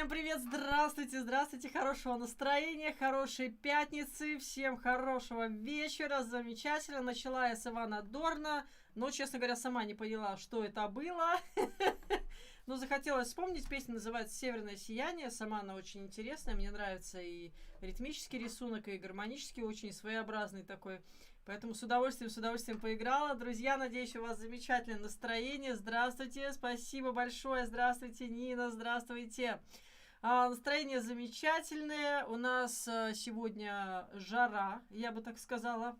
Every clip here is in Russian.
Всем привет, здравствуйте, здравствуйте, хорошего настроения, хорошей пятницы, всем хорошего вечера, замечательно. Начала я с Ивана Дорна, но, честно говоря, сама не поняла, что это было. Но захотелось вспомнить, песня называется «Северное сияние», сама она очень интересная, мне нравится и ритмический рисунок, и гармонический, очень своеобразный такой. Поэтому с удовольствием поиграла. Друзья, надеюсь, у вас замечательное настроение. Здравствуйте, спасибо большое. Здравствуйте, Нина, здравствуйте. Настроение замечательное. У нас сегодня жара, я бы так сказала.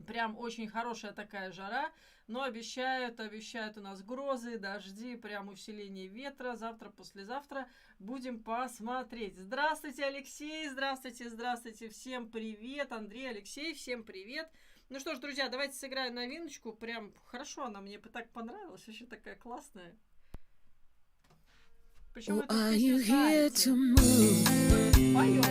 Прям очень хорошая такая жара. Но обещают у нас грозы, дожди, прям усиление ветра. Завтра, послезавтра будем посмотреть. Здравствуйте, Алексей, здравствуйте. Всем привет. Андрей, Алексей, всем привет. Ну что ж, друзья, давайте сыграем новиночку. Прям хорошо, она мне так понравилась. Вообще такая классная. Причем эту песню знаете. Поем.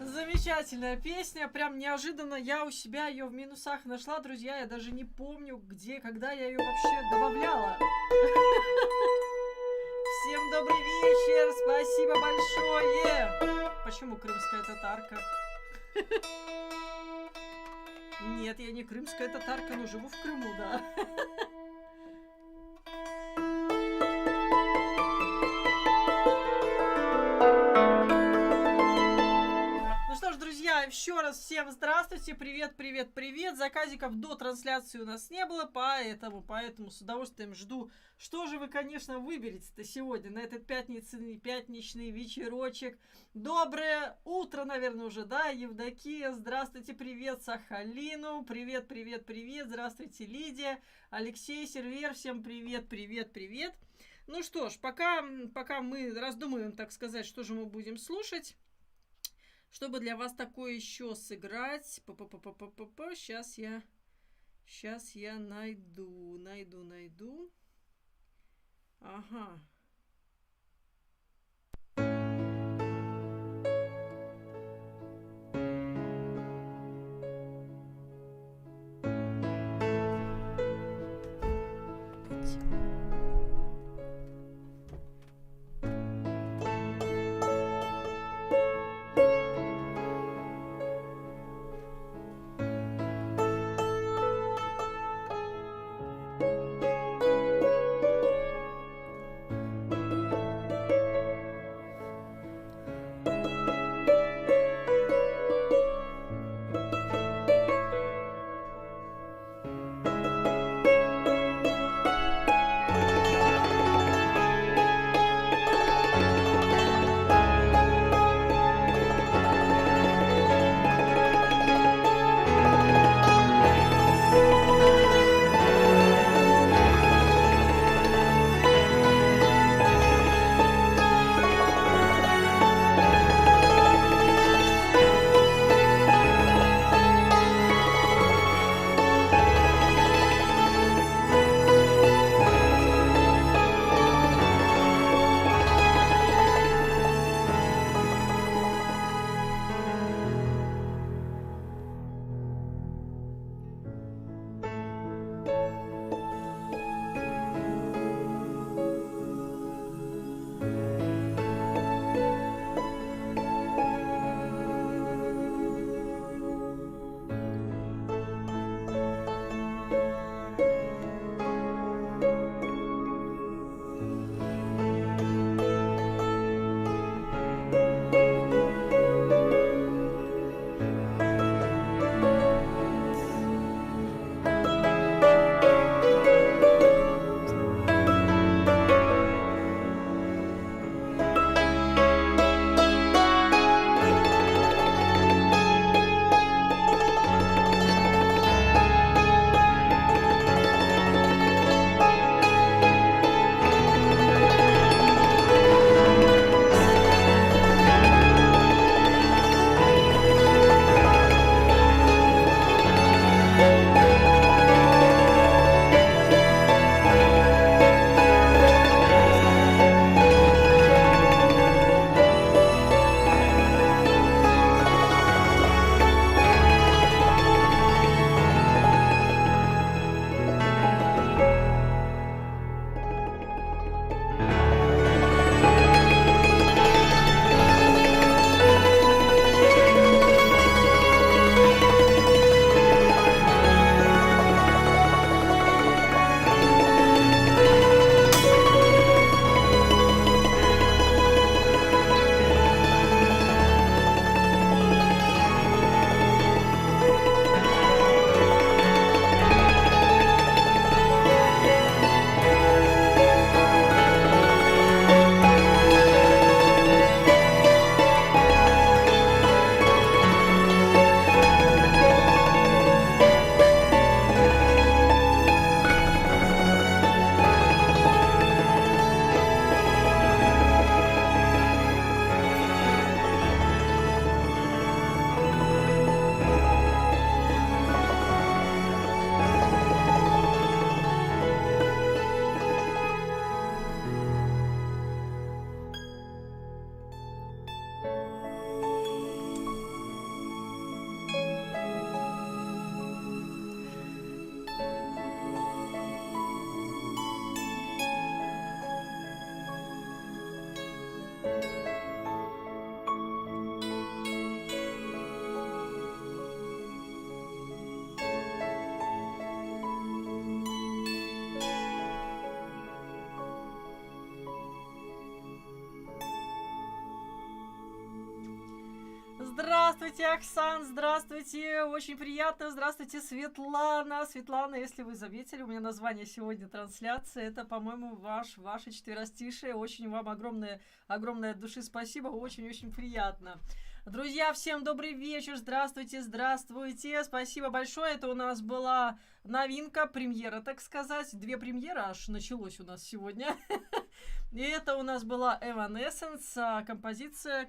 Замечательная песня, прям неожиданно я у себя ее в минусах нашла, друзья, я даже не помню, где, когда я ее вообще добавляла. Всем добрый вечер, спасибо большое. Почему крымская татарка? Нет, я не крымская татарка, но живу в Крыму, да. еще раз всем здравствуйте, привет, привет, привет. Заказиков до трансляции у нас не было, поэтому с удовольствием жду. Что же вы, конечно, выберете-то сегодня на этот пятничный вечерочек. Доброе утро, наверное, уже, да, Евдокия? Здравствуйте, привет, Сахалину. Привет, привет, привет. Здравствуйте, Лидия. Алексей, Сервер, всем привет, привет, привет. Ну что ж, пока мы раздумываем, так сказать, что же мы будем слушать, чтобы для вас такое еще сыграть. Сейчас я найду. Ага. Здравствуйте, Оксан, здравствуйте, очень приятно, здравствуйте, Светлана. Светлана, если вы заметили, у меня название сегодня трансляции, это, по-моему, ваше четверостишие. Очень вам огромное от души спасибо, очень-очень приятно. Друзья, всем добрый вечер, здравствуйте, здравствуйте, спасибо большое. Это у нас была новинка, премьера, так сказать. 2 премьеры аж началось у нас сегодня. И это у нас была Evanescence, композиция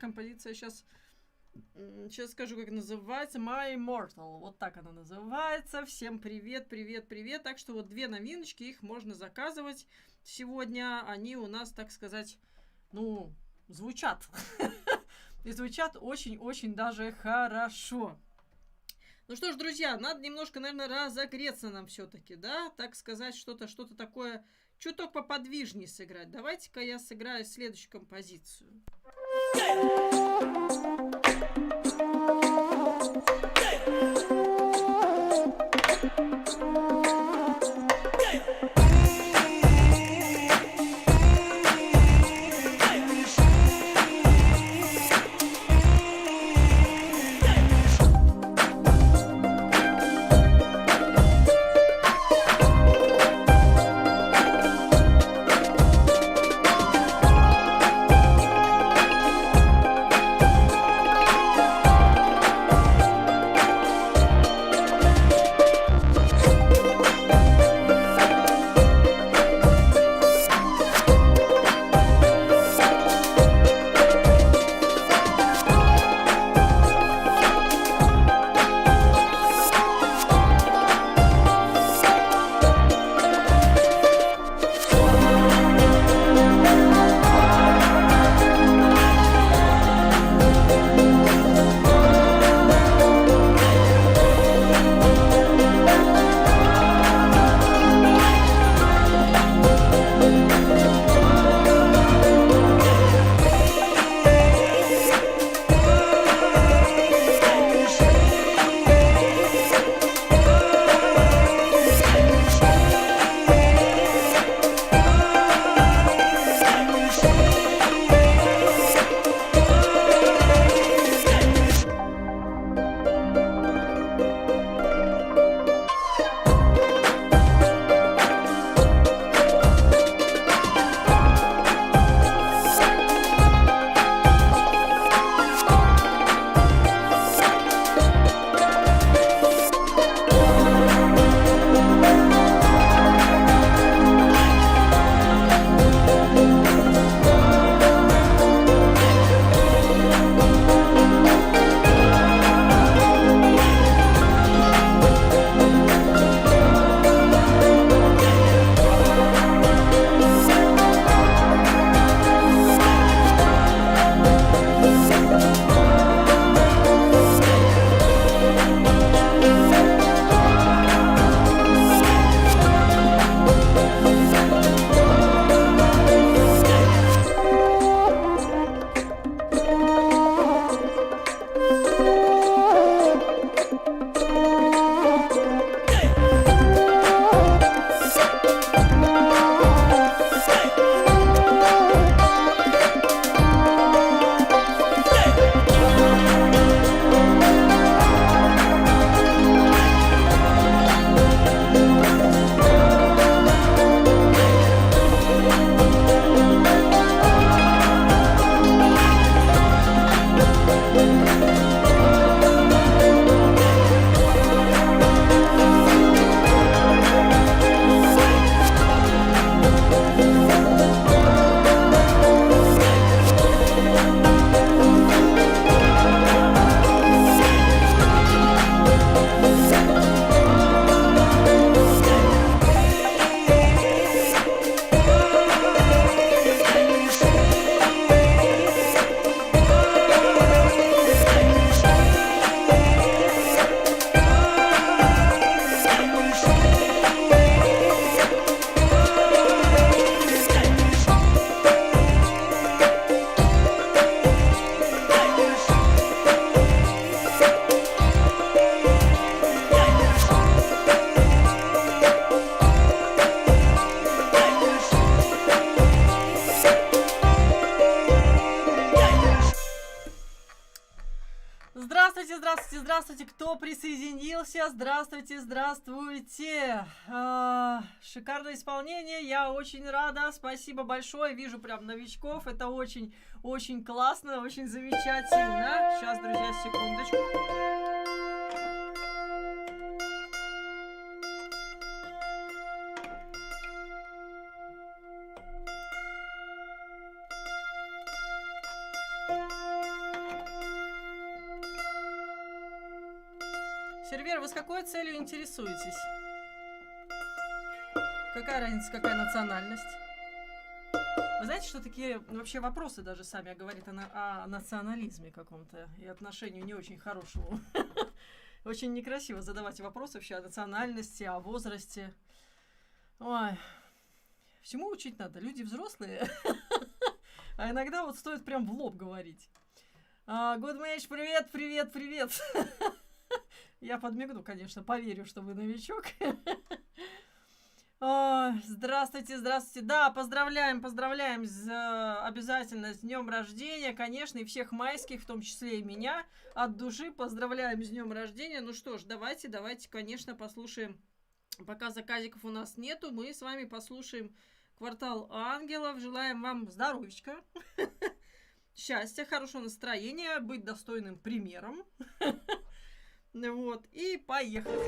сейчас скажу, как называется, My Immortal, вот так она называется. Всем привет, привет, привет. Так что вот 2 новиночки, их можно заказывать сегодня. Они у нас, так сказать, ну, звучат. И звучат очень-очень даже хорошо. Ну что ж, друзья, надо немножко, наверное, разогреться нам все-таки, да? Так сказать, что-то такое, чуток поподвижнее сыграть. Давайте-ка я сыграю следующую композицию. здравствуйте, здравствуйте, кто присоединился, здравствуйте, здравствуйте. Шикарное исполнение, я очень рада, спасибо большое, вижу прям новичков, это очень классно, очень замечательно. Сейчас, друзья, секундочку. Сервер, вы с какой целью интересуетесь? Какая разница, какая национальность? Вы знаете, что такие вообще вопросы даже сами говорят о национализме каком-то и отношению не очень хорошему. Очень некрасиво задавать вопросы вообще о национальности, о возрасте. Ой, всему учить надо, люди взрослые. А иногда вот стоит прям в лоб говорить. Good match, привет, привет, привет. Я подмигну, конечно, поверю, что вы новичок. Здравствуйте, здравствуйте. Да, поздравляем обязательно с днем рождения, конечно, и всех майских, в том числе и меня. От души поздравляем с днем рождения. Ну что ж, давайте, конечно, послушаем. Пока заказиков у нас нету, мы с вами послушаем «Квартал ангелов». Желаем вам здоровья, счастья, хорошего настроения, быть достойным примером. Вот, и поехали.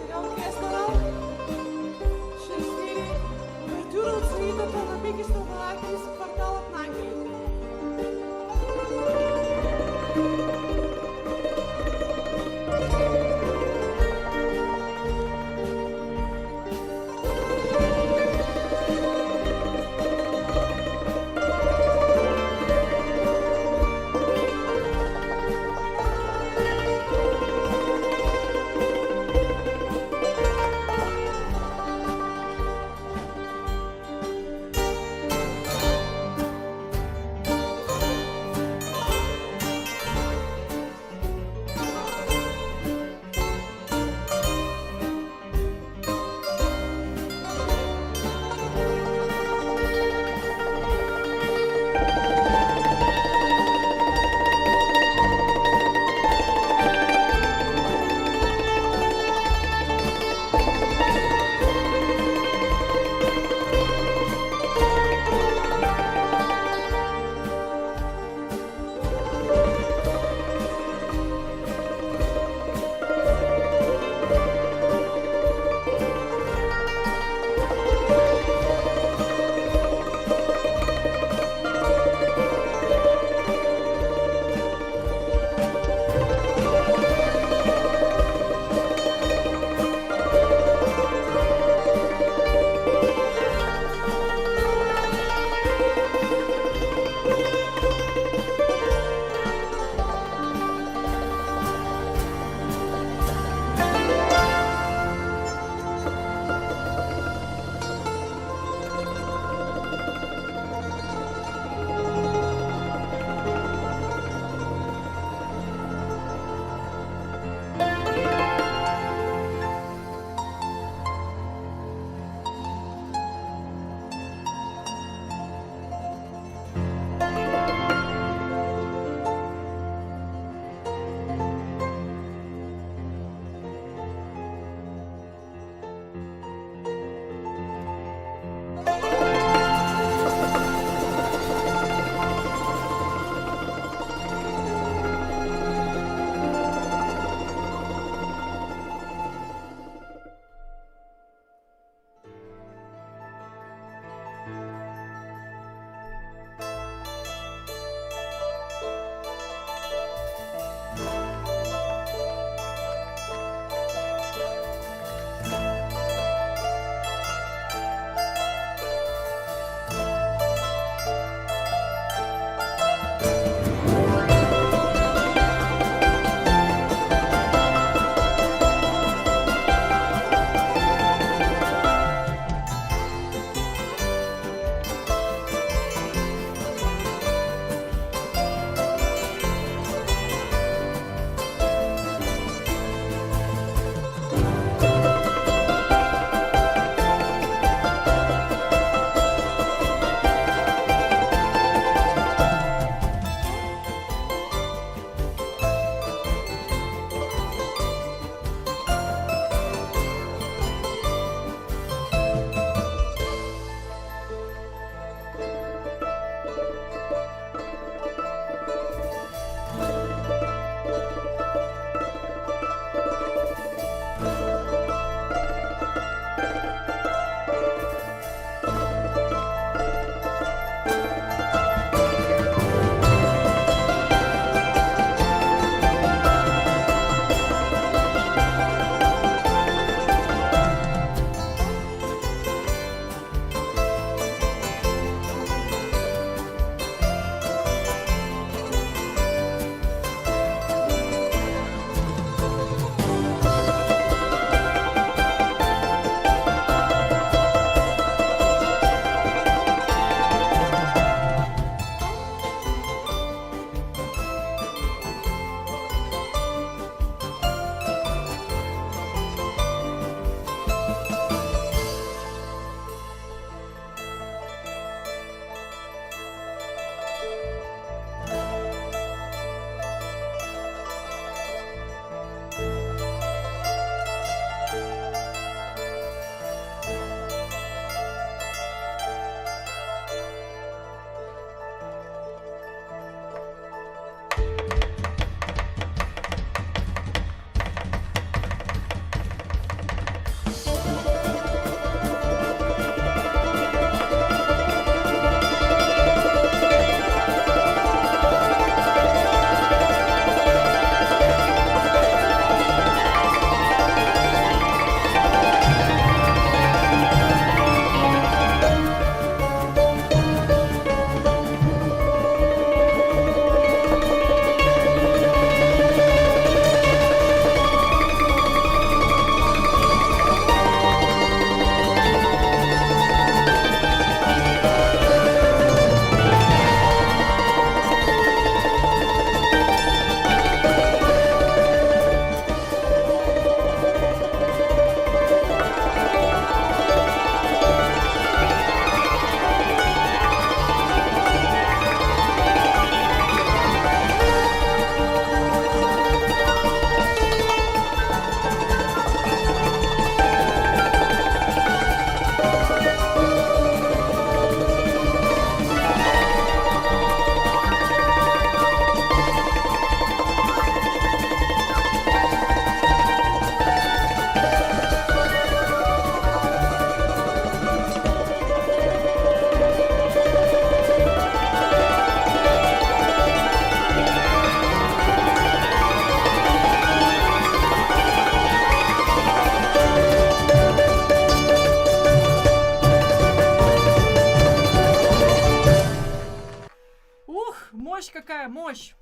Мощь какая, мощь!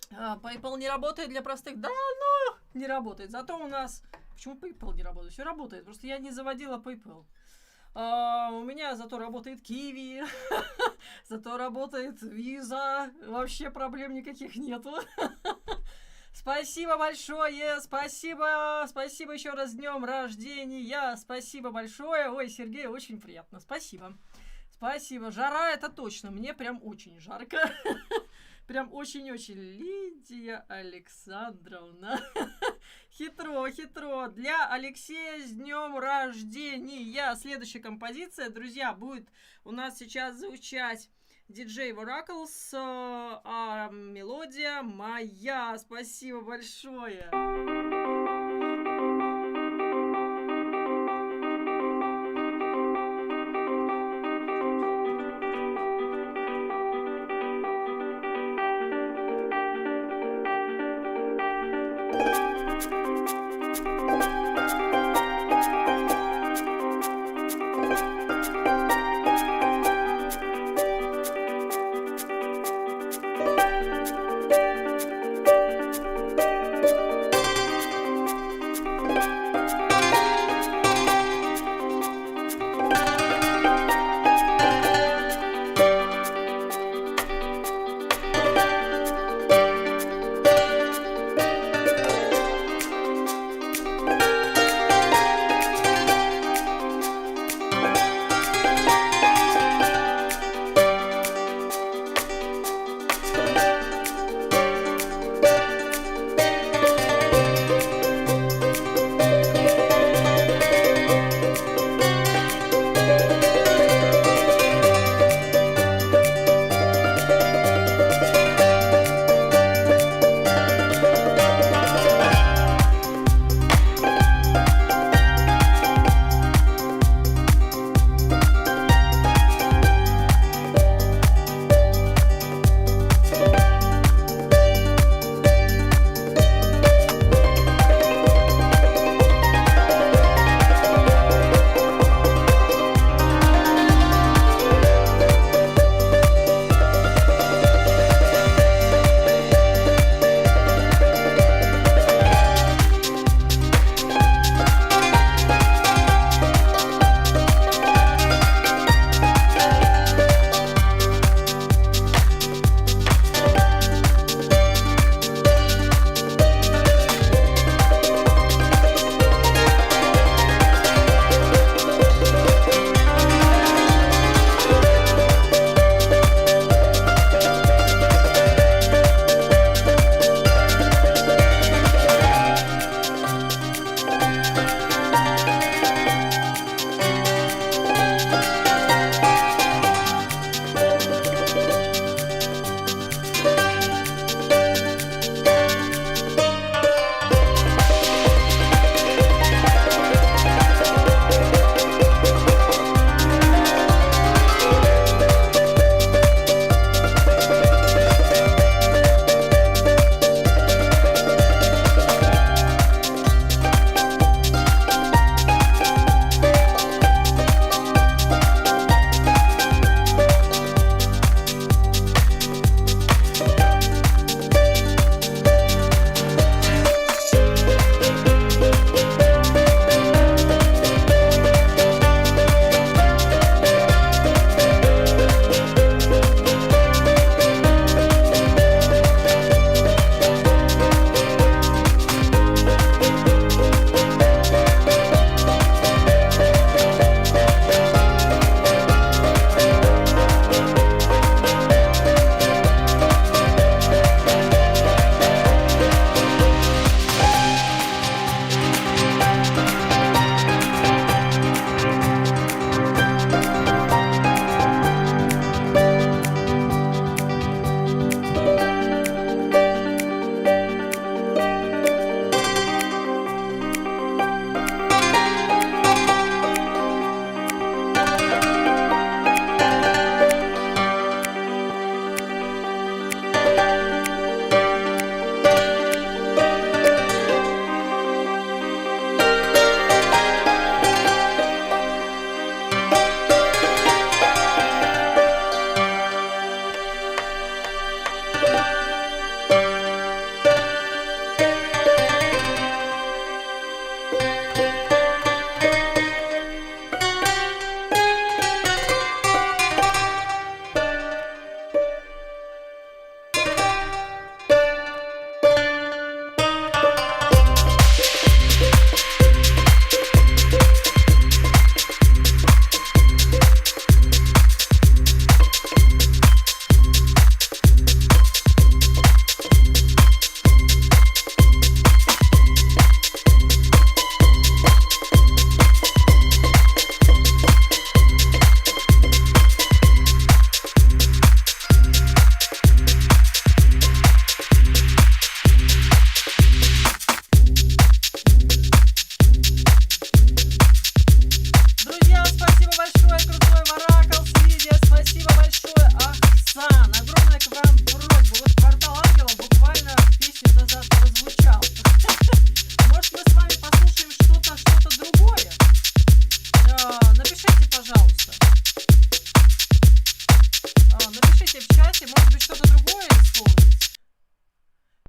PayPal не работает для простых? Да, ну, не работает. Зато у нас... Почему PayPal не работает? Все работает, просто я не заводила PayPal. У меня зато работает Kiwi, зато работает Visa. Вообще проблем никаких нету. Спасибо большое, спасибо еще раз с днем рождения, спасибо большое. Ой, Сергей, очень приятно, спасибо. Спасибо, жара это точно, мне прям очень жарко. Прям очень-очень. Лидия Александровна. Хитро. Для Алексея с днем рождения. Следующая композиция, друзья, будет у нас сейчас звучать DJ Oracles, мелодия моя. Спасибо большое.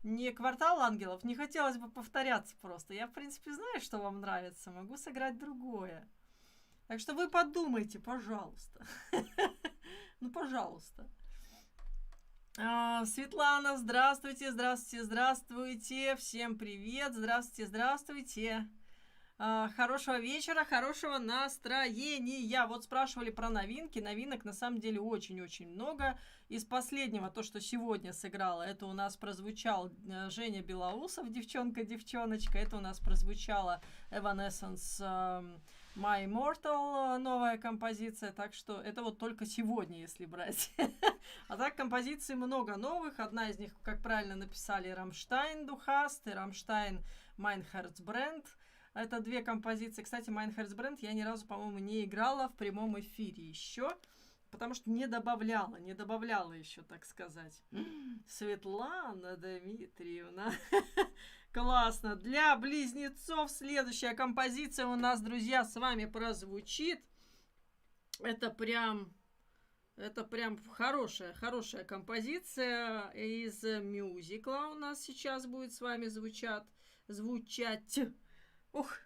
не «Квартал ангелов», не хотелось бы повторяться просто. Я, в принципе, знаю, что вам нравится, могу сыграть другое. Так что вы подумайте, пожалуйста. Ну, пожалуйста. Светлана, здравствуйте, здравствуйте, здравствуйте. Всем привет, здравствуйте, здравствуйте. Хорошего вечера, хорошего настроения. Вот спрашивали про новинки. Новинок на самом деле очень-очень много. Из последнего, то, что сегодня сыграла, это у нас прозвучал Женя Белоусов, девчонка-девчоночка. Это у нас прозвучала Evanescence My Immortal, новая композиция. Так что это вот только сегодня, если брать. А так композиций много новых. Одна из них, как правильно написали, Рамштайн Духаст и Рамштайн Mein Herzbrand. Это две композиции. Кстати, Mein Herzbrand я ни разу, по-моему, не играла в прямом эфире еще, потому что не добавляла еще, так сказать. Светлана Дмитриевна. Классно. Для близнецов следующая композиция у нас, друзья, с вами прозвучит. Это прям хорошая композиция из мюзикла у нас сейчас будет с вами звучать. Ух.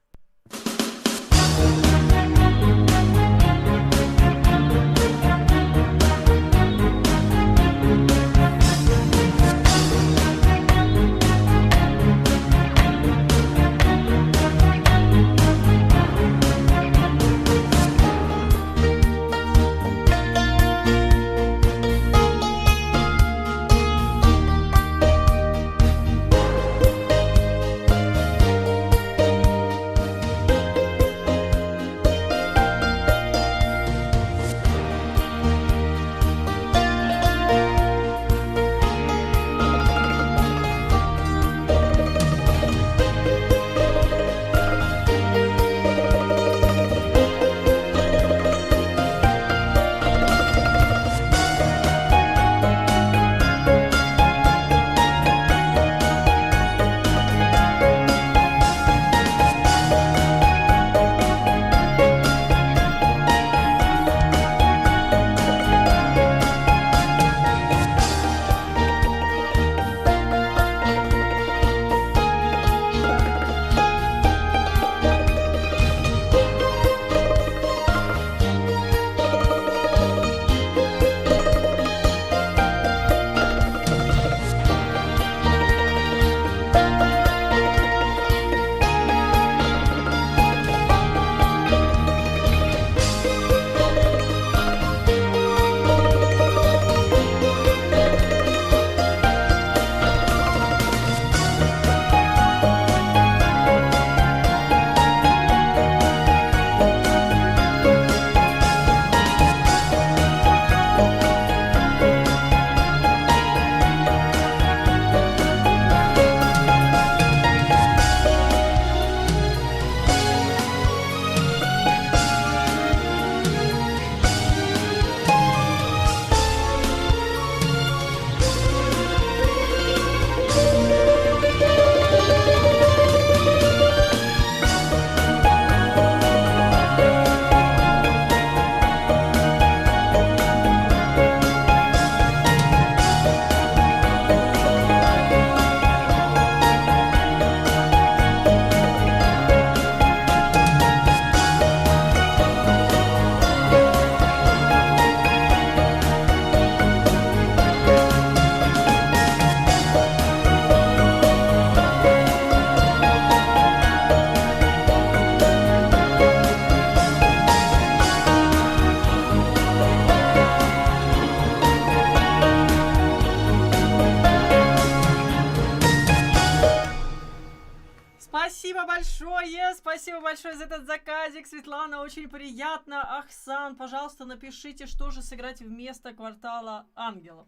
Спасибо большое за этот заказик, Светлана, очень приятно. Ахсан, пожалуйста, напишите, что же сыграть вместо «Квартала ангелов».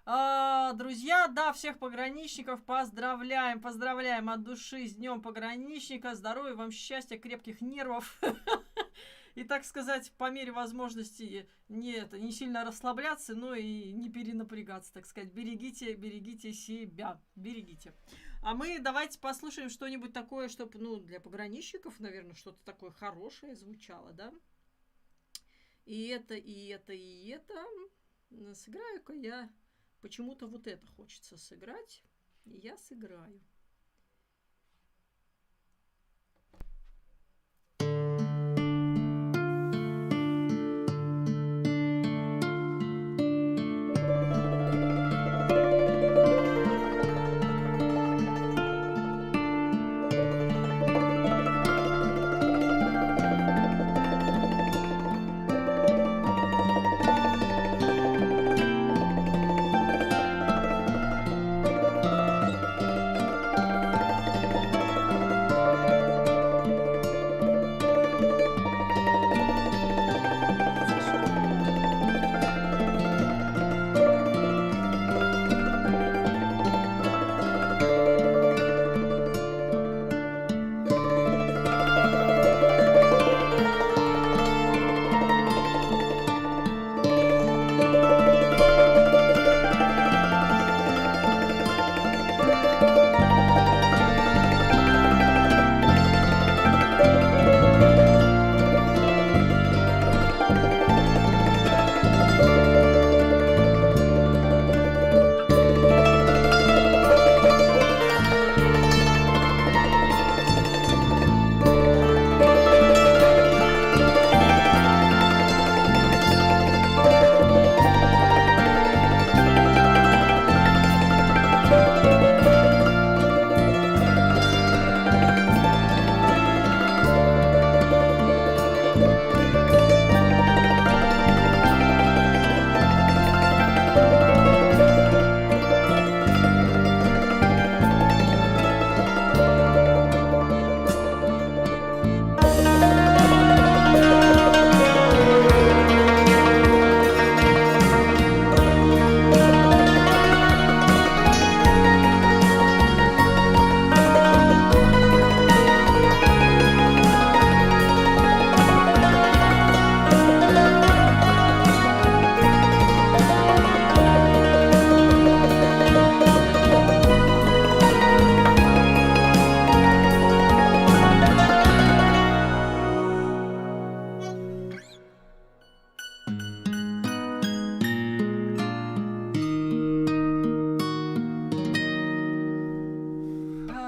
Друзья, да, всех пограничников поздравляем от души с Днем пограничника. Здоровья вам, счастья, крепких нервов. И, так сказать, по мере возможности не сильно расслабляться, но и не перенапрягаться, так сказать. Берегите себя, берегите. А мы давайте послушаем что-нибудь такое, чтобы, для пограничников, наверное, что-то такое хорошее звучало, да? И это. Сыграю-ка я... Почему-то вот это хочется сыграть. И я сыграю.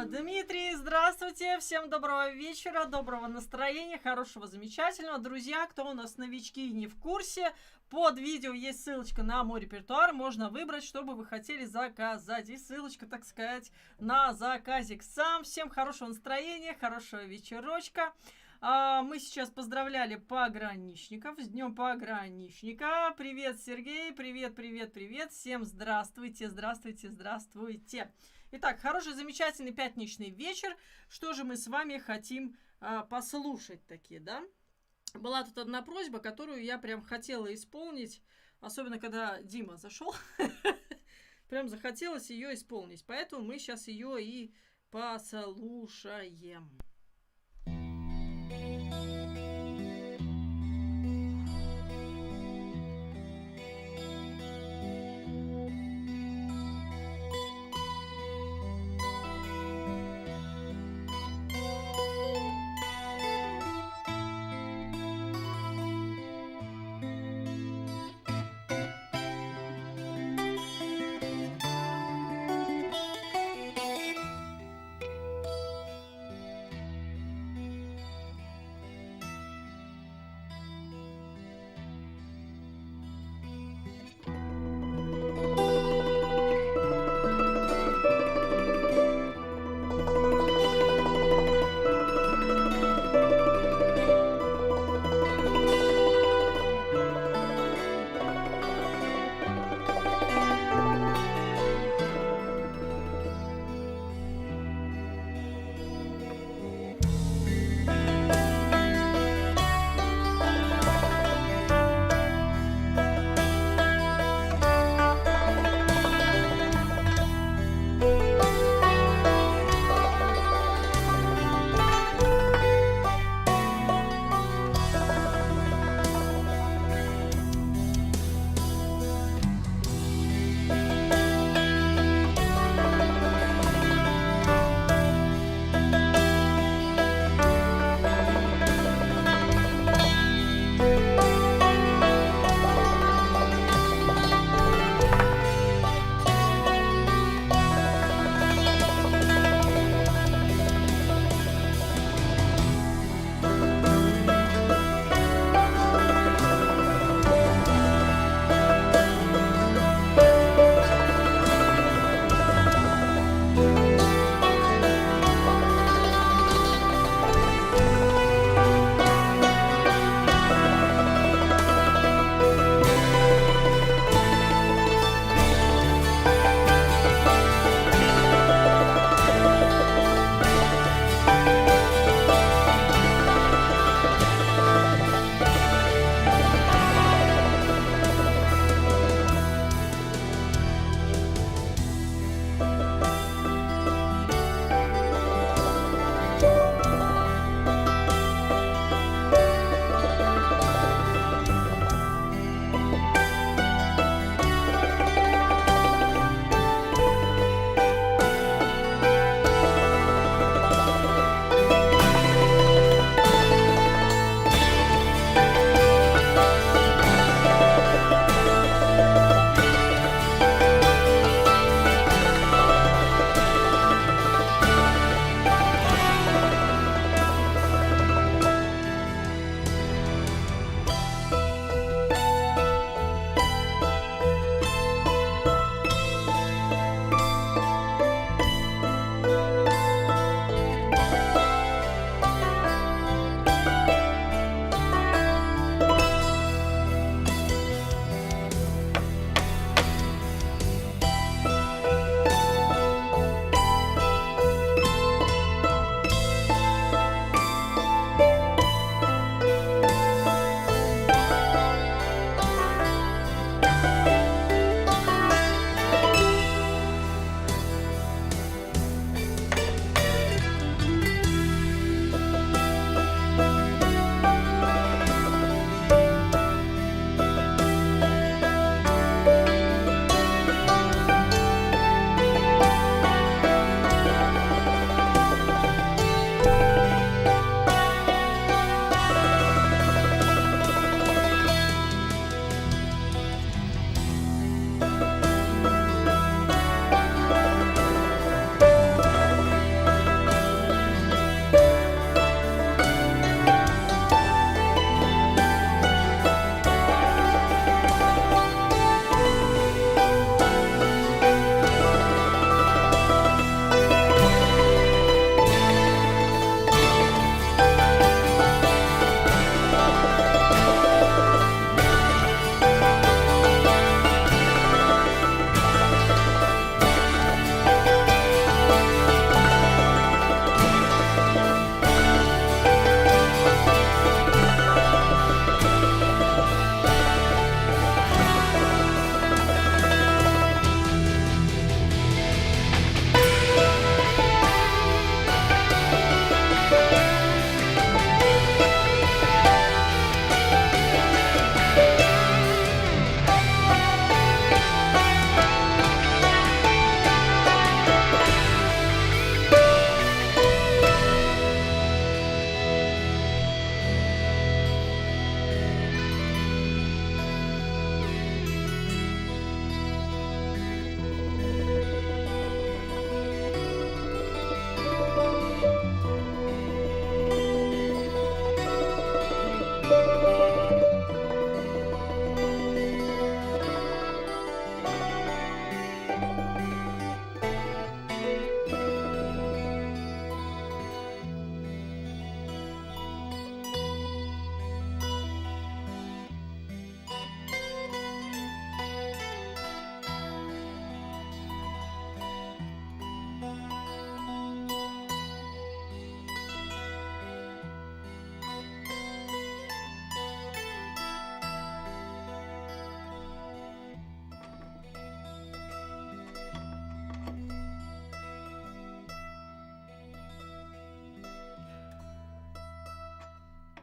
Дмитрий, здравствуйте, всем доброго вечера, доброго настроения, хорошего, замечательного. Друзья, кто у нас новички и не в курсе, под видео есть ссылочка на мой репертуар, можно выбрать, что бы вы хотели заказать. И ссылочка, так сказать, на заказик сам. Всем хорошего настроения, хорошего вечерочка. Мы сейчас поздравляли пограничников с Днем Пограничника. Привет, Сергей, привет, привет, привет. Всем здравствуйте, здравствуйте, здравствуйте. Итак, хороший, замечательный пятничный вечер. Что же мы с вами хотим послушать такие, да? Была тут одна просьба, которую я прям хотела исполнить, особенно когда Дима зашел. Прям захотелось ее исполнить, поэтому мы сейчас ее и послушаем.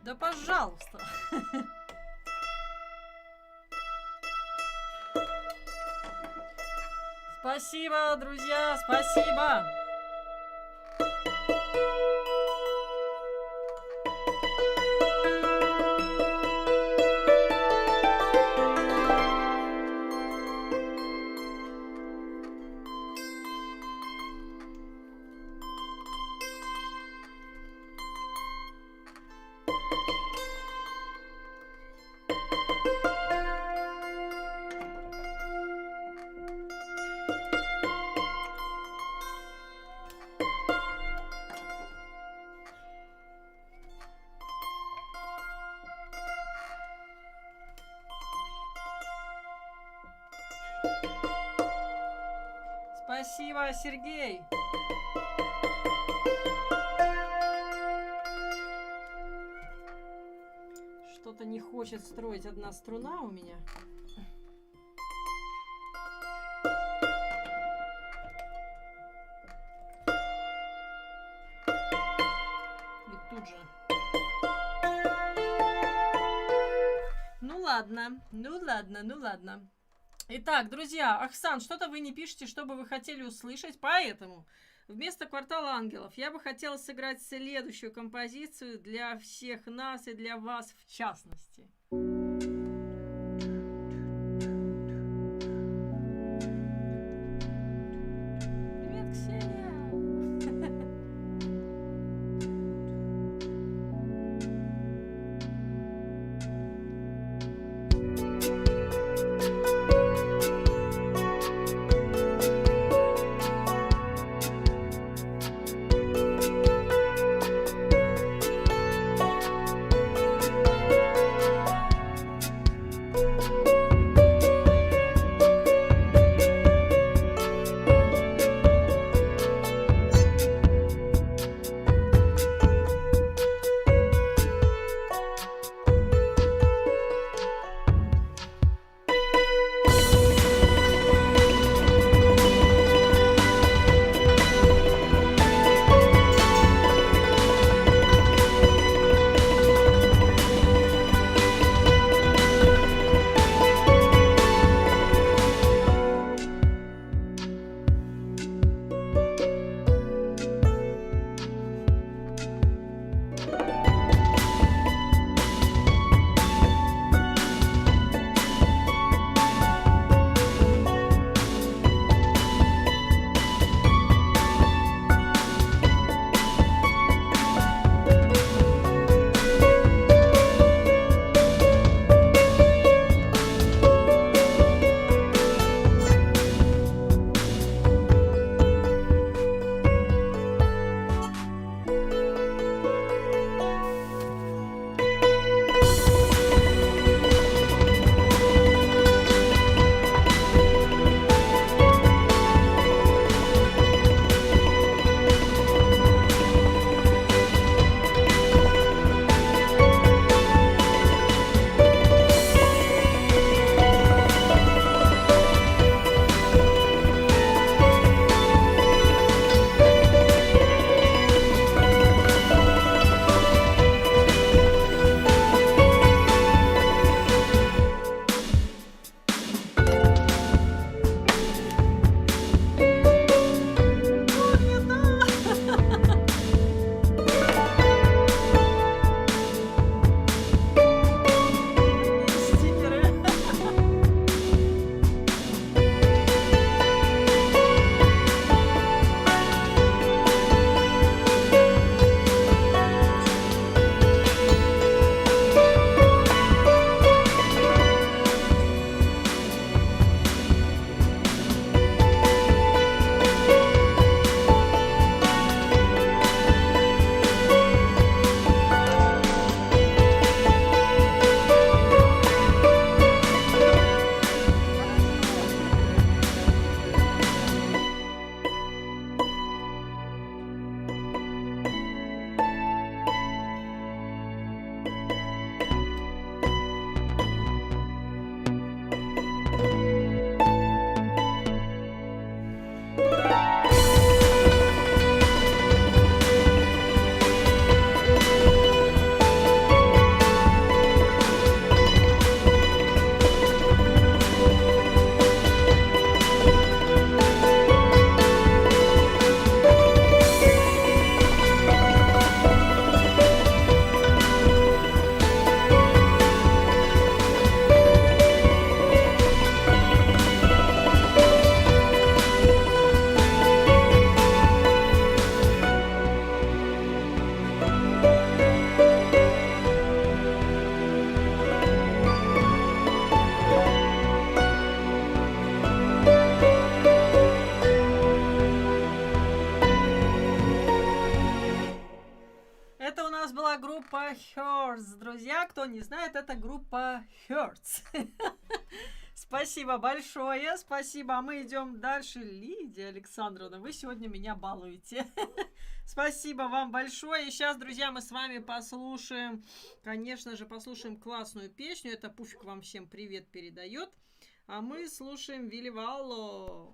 Да пожалуйста. Спасибо, друзья, спасибо. Спасибо, Сергей. Что-то не хочет строить одна струна у меня. И тут же. Ну ладно, ну ладно, ну ладно. Итак, друзья, Оксан, что-то вы не пишете, что бы вы хотели услышать, поэтому вместо «Квартала ангелов» я бы хотела сыграть следующую композицию для всех нас и для вас в частности. Привет, Ксения! Hurts, друзья. Кто не знает, это группа Hurts. Спасибо большое, спасибо. А мы идем дальше. Лидия Александровна, вы сегодня меня балуете. Спасибо вам большое. И сейчас, друзья, мы с вами послушаем, конечно же, послушаем классную песню. Это Пуфик вам всем привет передает. А мы слушаем Вилли Валло.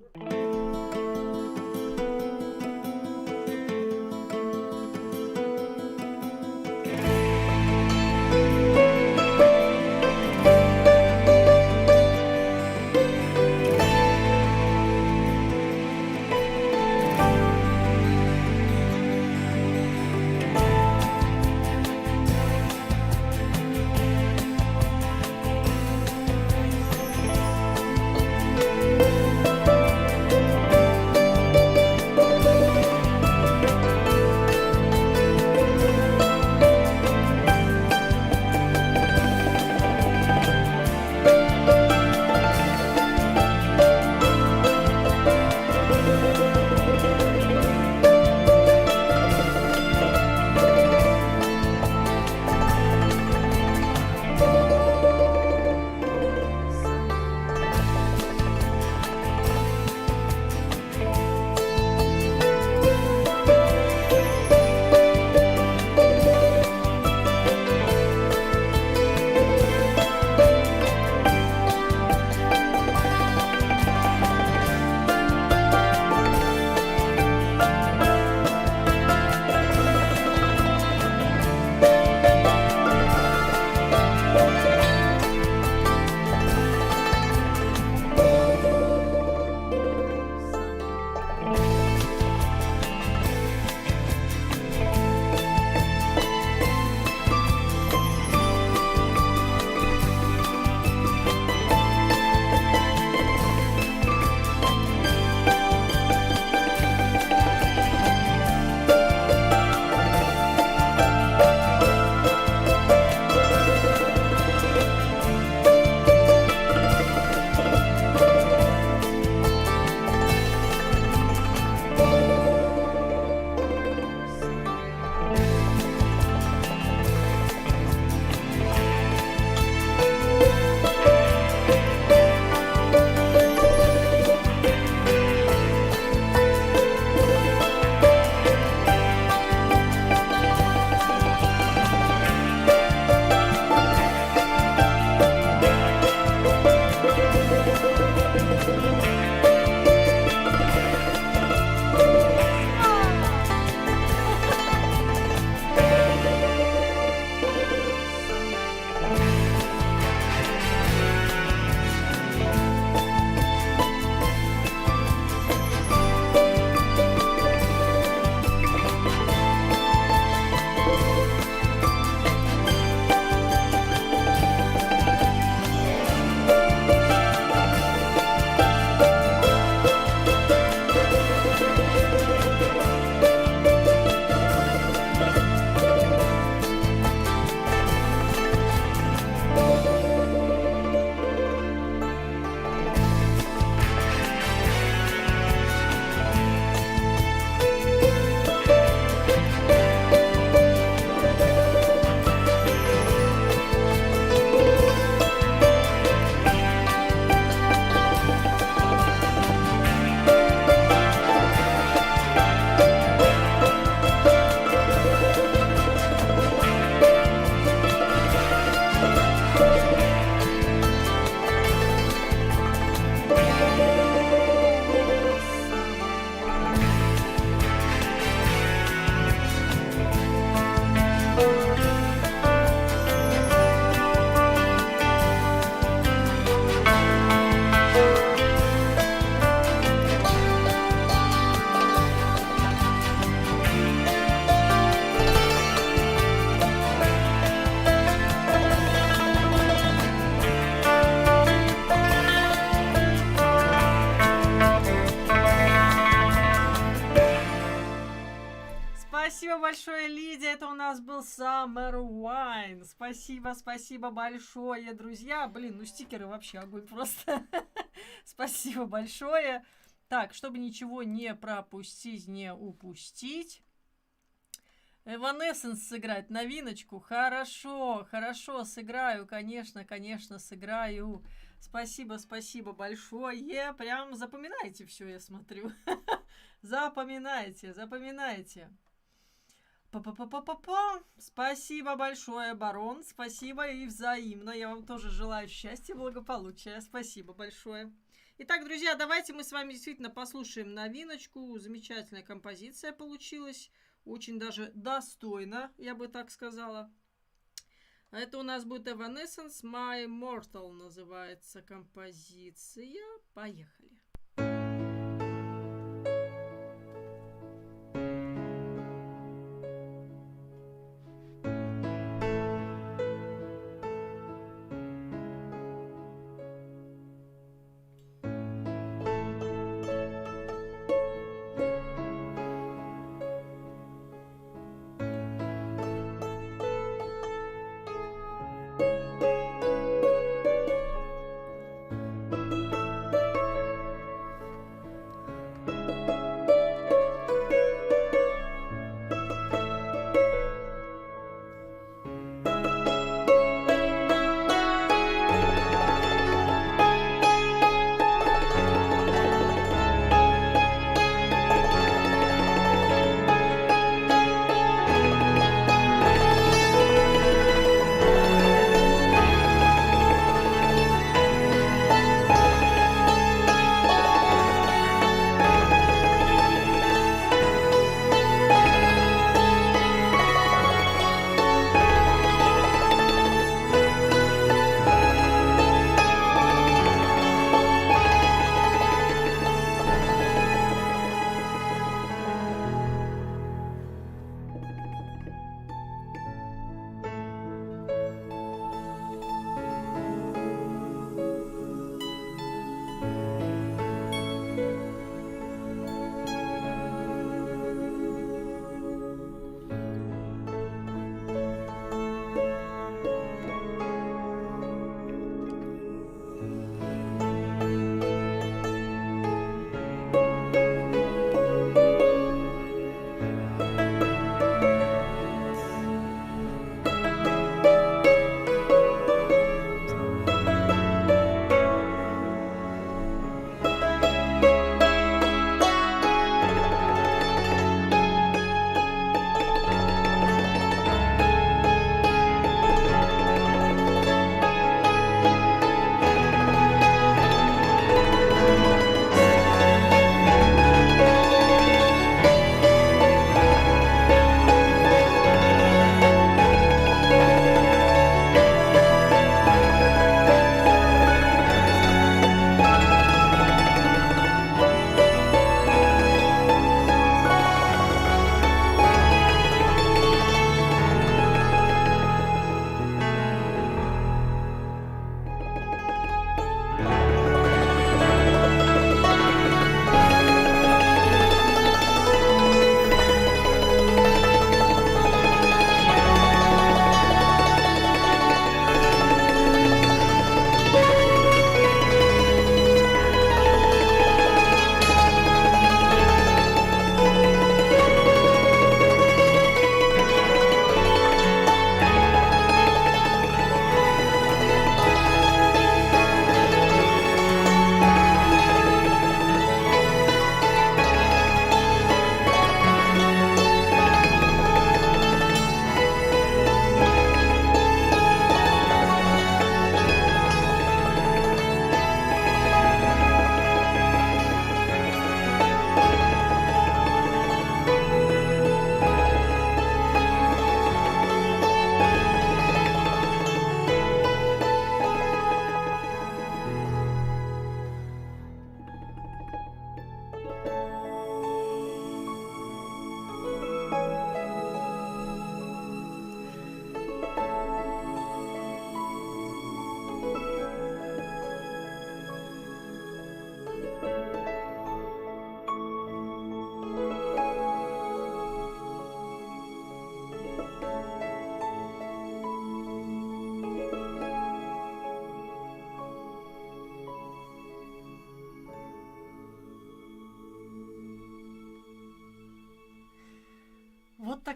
Спасибо большое, Лидия. Это у нас был Summer Wine. Спасибо, спасибо большое, друзья. Блин, ну стикеры вообще огонь просто. Спасибо большое. Так, чтобы ничего не пропустить, не упустить. Evanescence сыграть, новиночку. Хорошо, хорошо, сыграю, конечно, конечно, сыграю. Спасибо, спасибо большое. Прям запоминайте все, я смотрю. Запоминайте, запоминайте. Па-па-па-па-па-па. Спасибо большое, барон. Спасибо и взаимно. Я вам тоже желаю счастья, благополучия. Спасибо большое. Итак, друзья, давайте мы с вами действительно послушаем новиночку. Замечательная композиция получилась. Очень даже достойно, я бы так сказала. Это у нас будет Evanescence, My Mortal называется композиция. Поехали.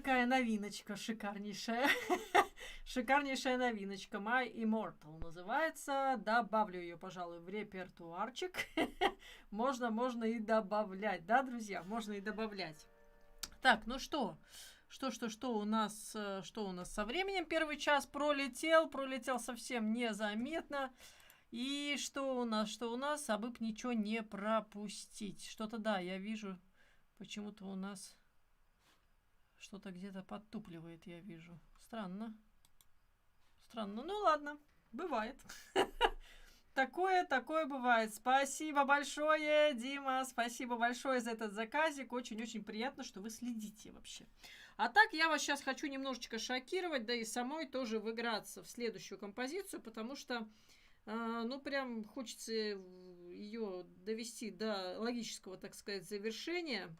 такая новиночка шикарнейшая. Шикарнейшая новиночка. My Immortal называется. Добавлю ее, пожалуй, в репертуарчик. Можно и добавлять. Да, друзья? Можно и добавлять. Так, ну что? Что у нас со временем? Первый час пролетел совсем незаметно. И что у нас? Абы б ничего не пропустить. Что-то, да, я вижу, почему-то у нас что-то где-то подтупливает, я вижу. Странно. Ну ладно, бывает. Такое бывает. Спасибо большое, Дима. Спасибо большое за этот заказик. Очень-очень приятно, что вы следите вообще. А так, я вас сейчас хочу немножечко шокировать, да и самой тоже выиграться в следующую композицию, потому что, ну, прям хочется ее довести до логического, так сказать, завершения.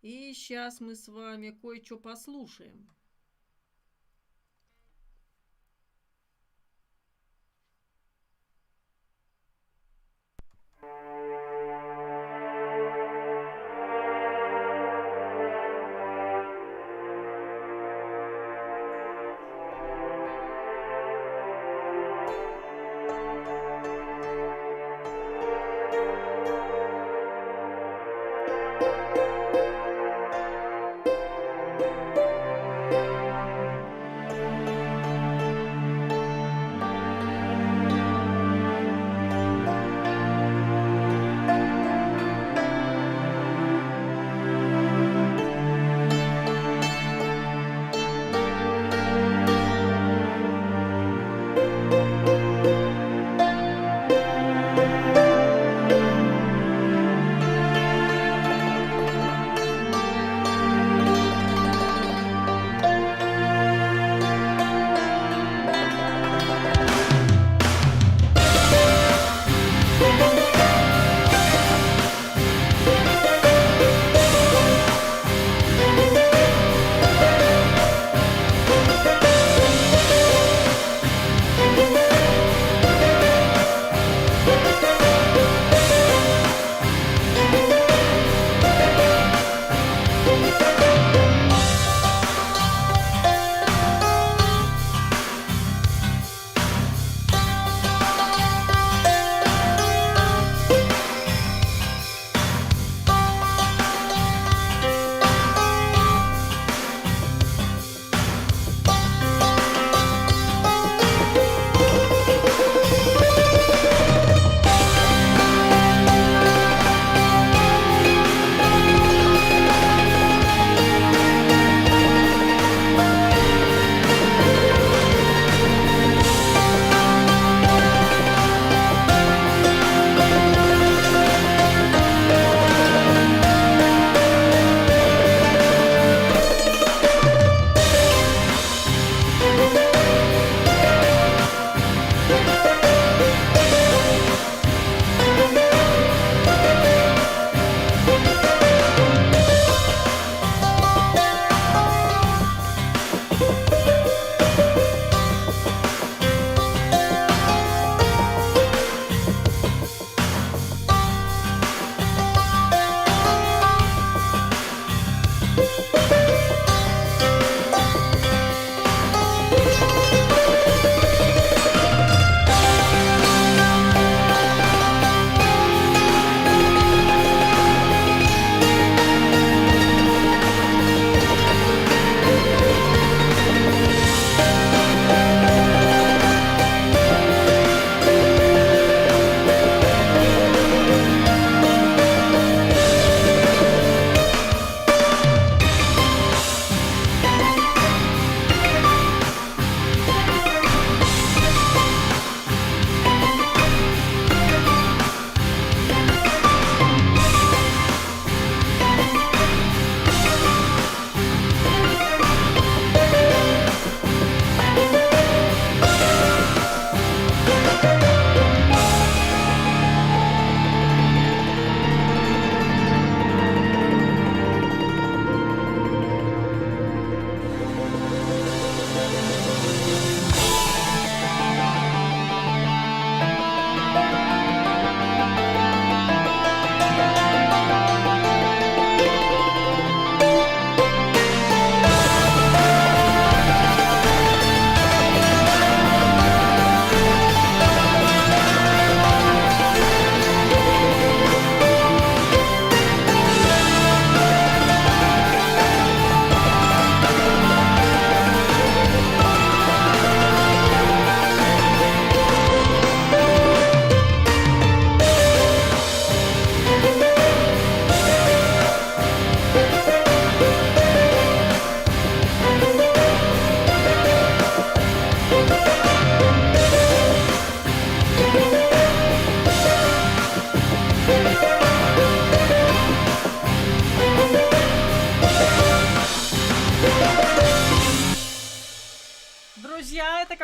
И сейчас мы с вами кое-что послушаем.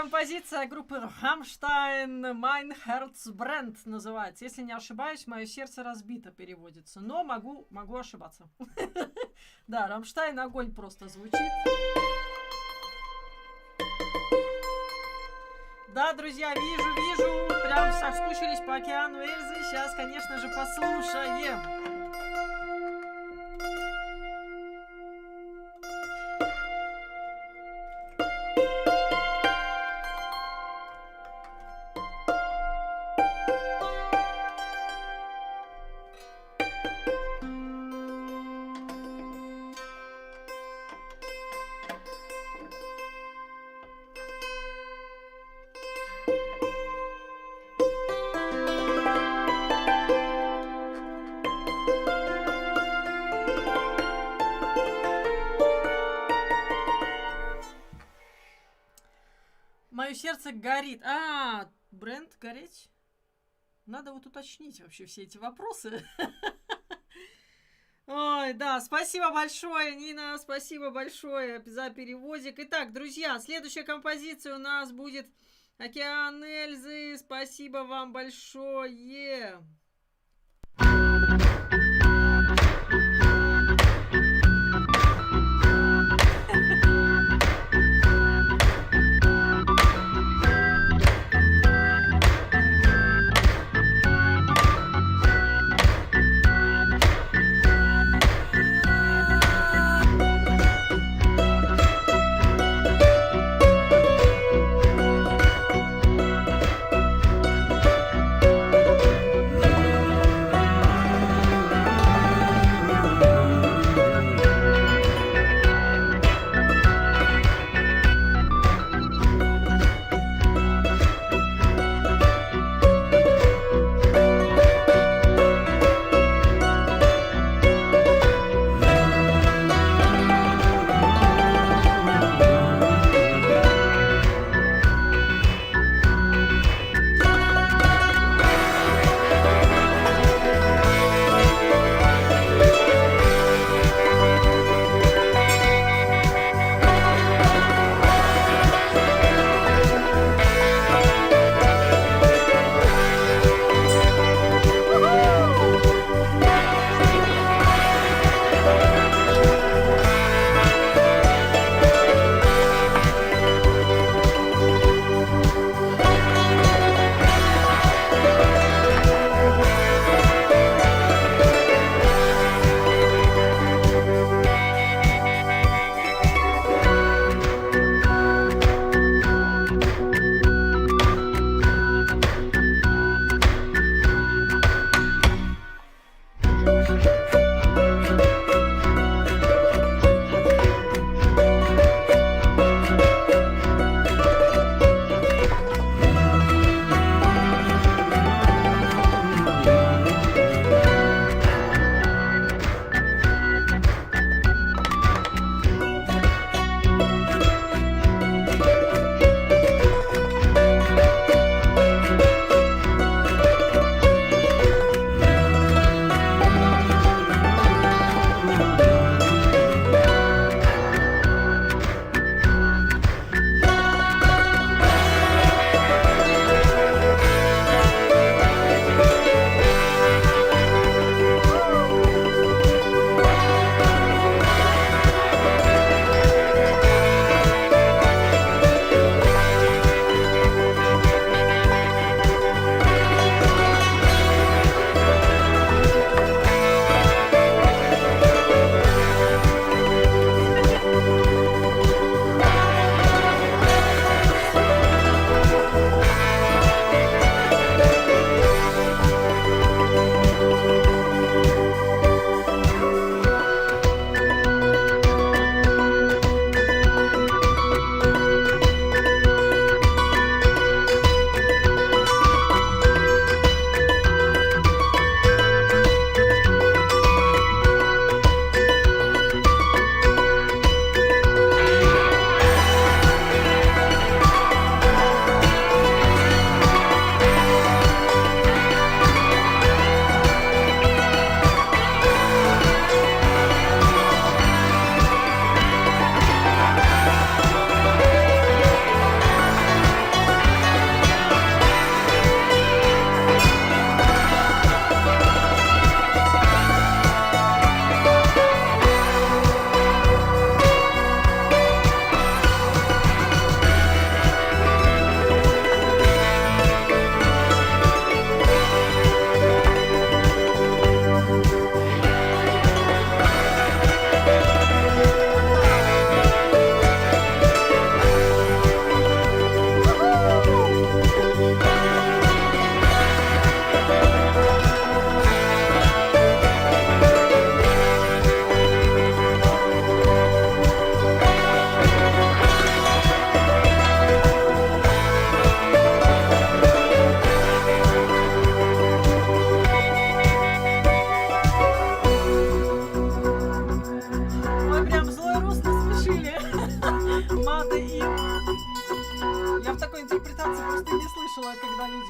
композиция группы Rammstein «Mein Herz brennt» называется. Если не ошибаюсь, «Мое сердце разбито» переводится. Но могу ошибаться. Да, Rammstein огонь просто звучит. Да, друзья, вижу. Прям соскучились по океану Эльзы. Сейчас, конечно же, послушаем. Мое сердце горит. Бренд гореть? Надо вот уточнить вообще все эти вопросы. Ой, да, спасибо большое, Нина, спасибо большое за переводик. Итак, друзья, следующая композиция у нас будет «Океан Эльзы». Спасибо вам большое.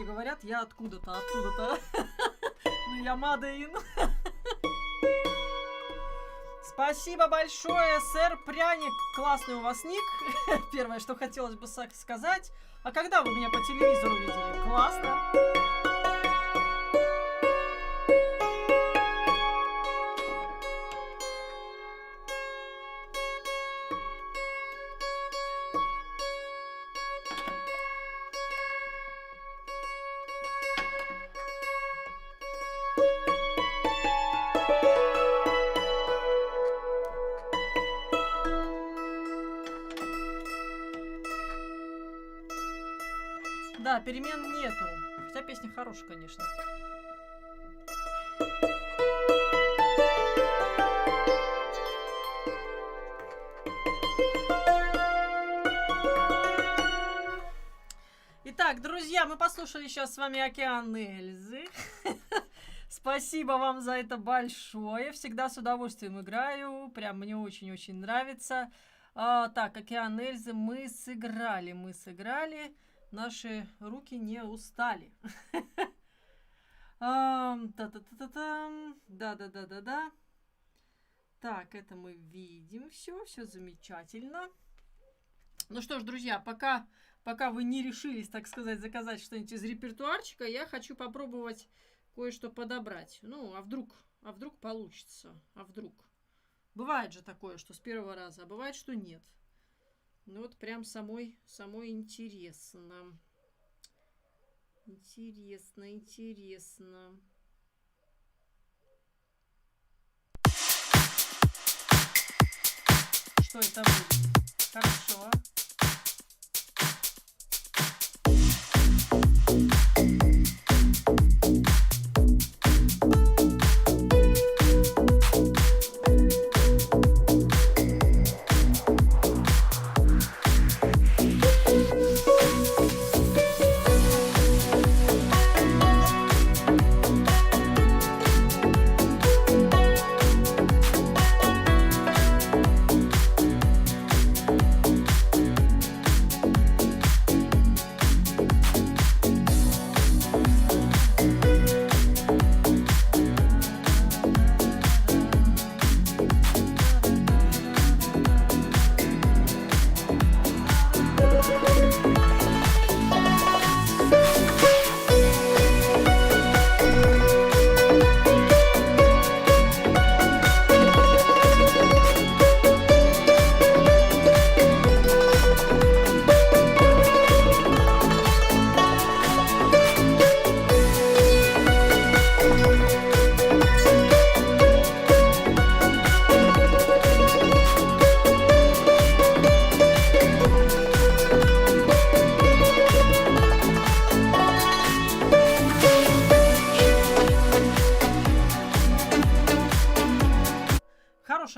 люди говорят, я откуда-то, оттуда-то. Ну, я Мадеин. Спасибо большое, сэр Пряник. Классный у вас ник. Первое, что хотелось бы сказать. А когда вы меня по телевизору видели? Классно. Да, перемен нету. Хотя песня хорошая, конечно. Итак, друзья, мы послушали сейчас с вами «Океан Эльзы». Спасибо вам за это большое. Всегда с удовольствием играю. Прям мне очень-очень нравится. Так, «Океан Эльзы» мы сыграли. Наши руки не устали. Да. Так, это мы видим. Все замечательно. Ну что ж, друзья, пока вы не решились, так сказать, заказать что-нибудь из репертуарчика, я хочу попробовать кое-что подобрать. Ну, а вдруг получится? А вдруг? Бывает же такое, что с первого раза, а бывает, что нет. Ну вот прям самой интересно. Интересно. Что это будет? Хорошо.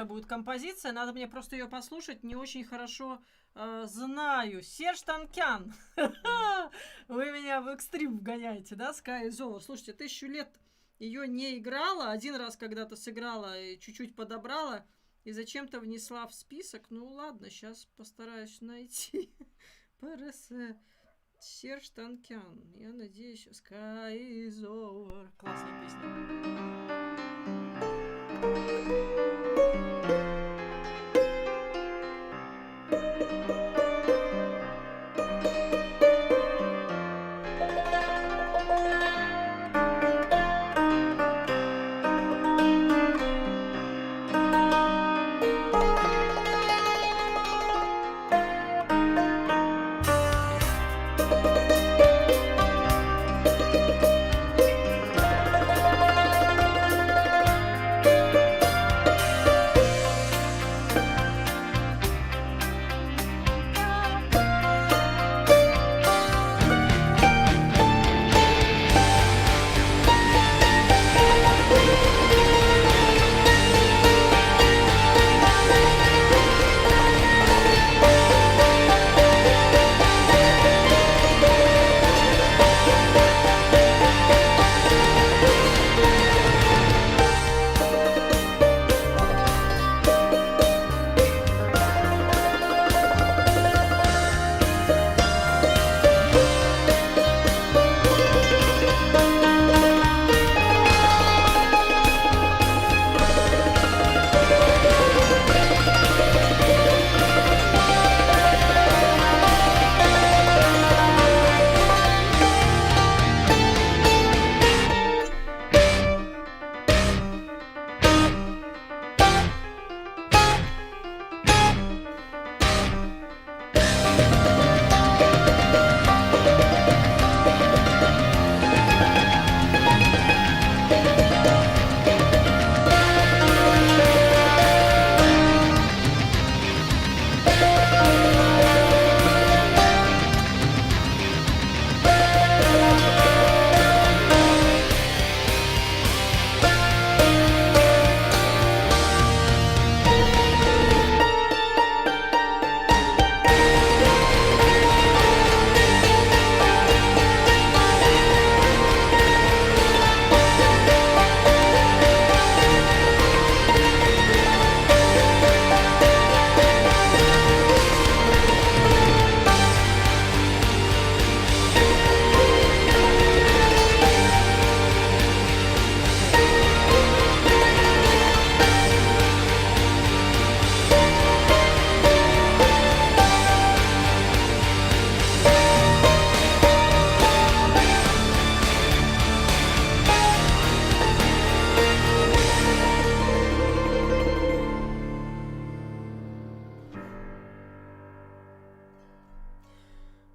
Будет композиция, надо мне просто ее послушать, не очень хорошо знаю. Серж Танкян, вы меня в экстрим вгоняете, да, Sky is Over. Слушайте, 1000 лет ее не играла, один раз когда-то сыграла и чуть-чуть подобрала, и зачем-то внесла в список. Ну ладно, сейчас постараюсь найти. Серж Танкян, я надеюсь, Sky is Over. Классная песня.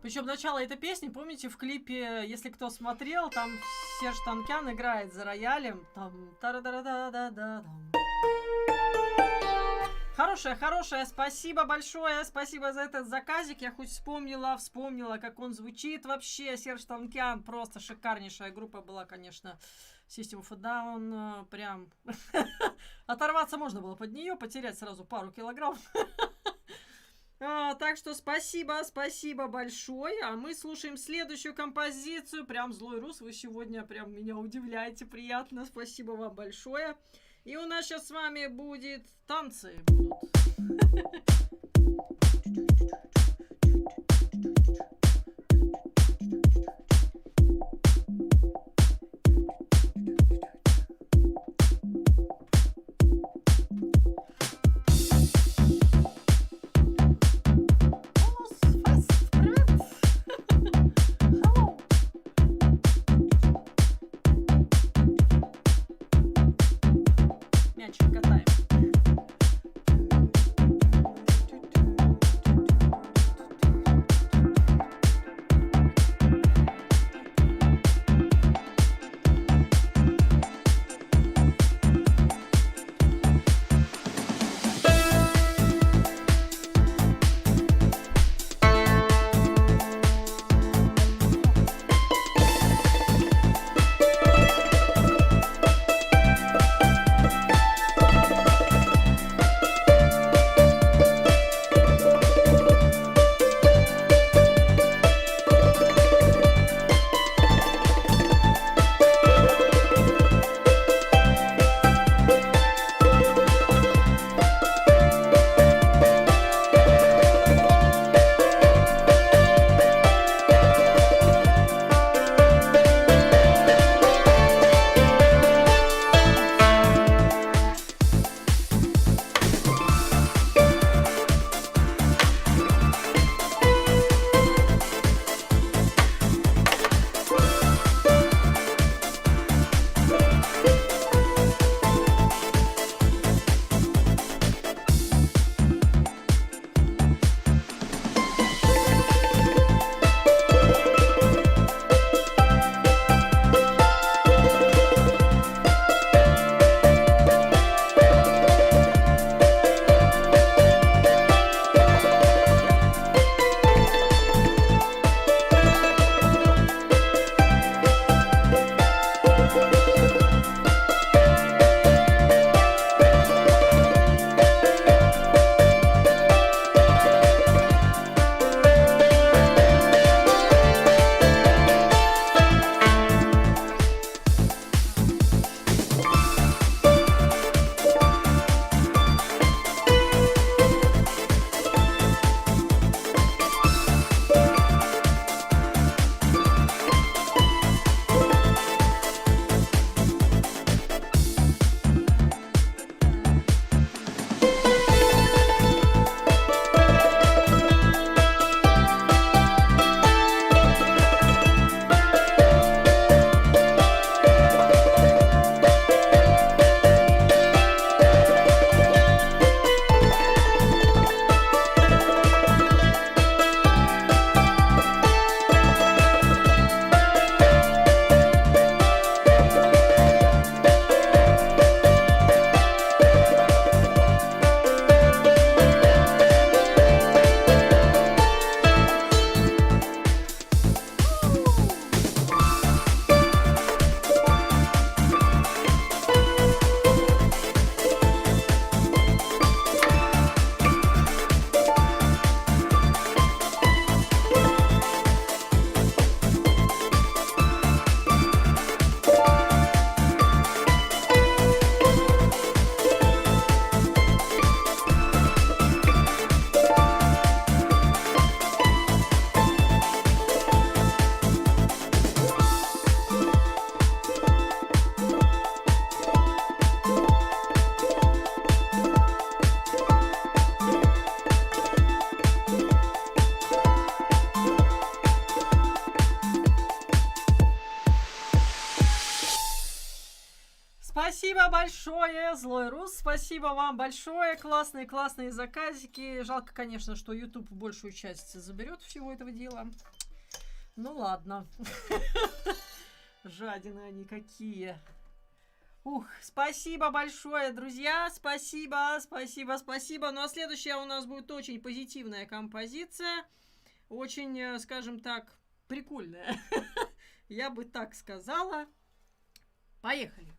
Причем начало этой песни, помните, в клипе, если кто смотрел, там Серж Танкян играет за роялем. Там тара-да-да-да-да-да-дам. Хорошая, спасибо большое, спасибо за этот заказик. Я хоть вспомнила, как он звучит вообще. Серж Танкян, просто шикарнейшая группа была, конечно. System of a Down, прям оторваться можно было под нее, потерять сразу пару килограмм. Так что спасибо большое. А мы слушаем следующую композицию. Прям Злой Рус, вы сегодня прям меня удивляете, приятно. Спасибо вам большое. И у нас сейчас с вами будет танцы. Мячик катаем. Спасибо большое, Злой Рус, спасибо вам большое, классные заказики. Жалко, конечно, что YouTube большую часть заберет всего этого дела. Ну ладно. Жадины они какие. Ух, спасибо большое, друзья. Спасибо, спасибо, спасибо. Ну а следующая у нас будет очень позитивная композиция. Очень, скажем так, прикольная. Я бы так сказала. Поехали.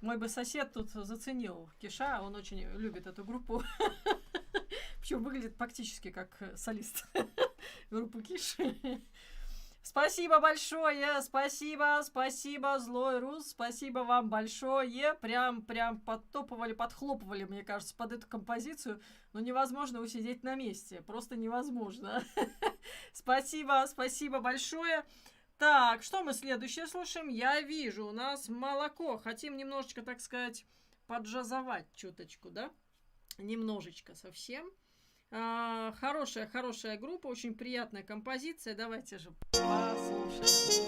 Мой бы сосед тут заценил Киша, он очень любит эту группу. Причем выглядит практически как солист группы Киш. Спасибо большое, спасибо, спасибо, Злой Рус, спасибо вам большое. Прям подтопывали, подхлопывали, мне кажется, под эту композицию. Но невозможно усидеть на месте, просто невозможно. Спасибо, спасибо большое. Так, что мы следующее слушаем? Я вижу, у нас молоко. Хотим немножечко, так сказать, поджазовать чуточку, да? Немножечко совсем. Хорошая группа, очень приятная композиция. Давайте же послушаем.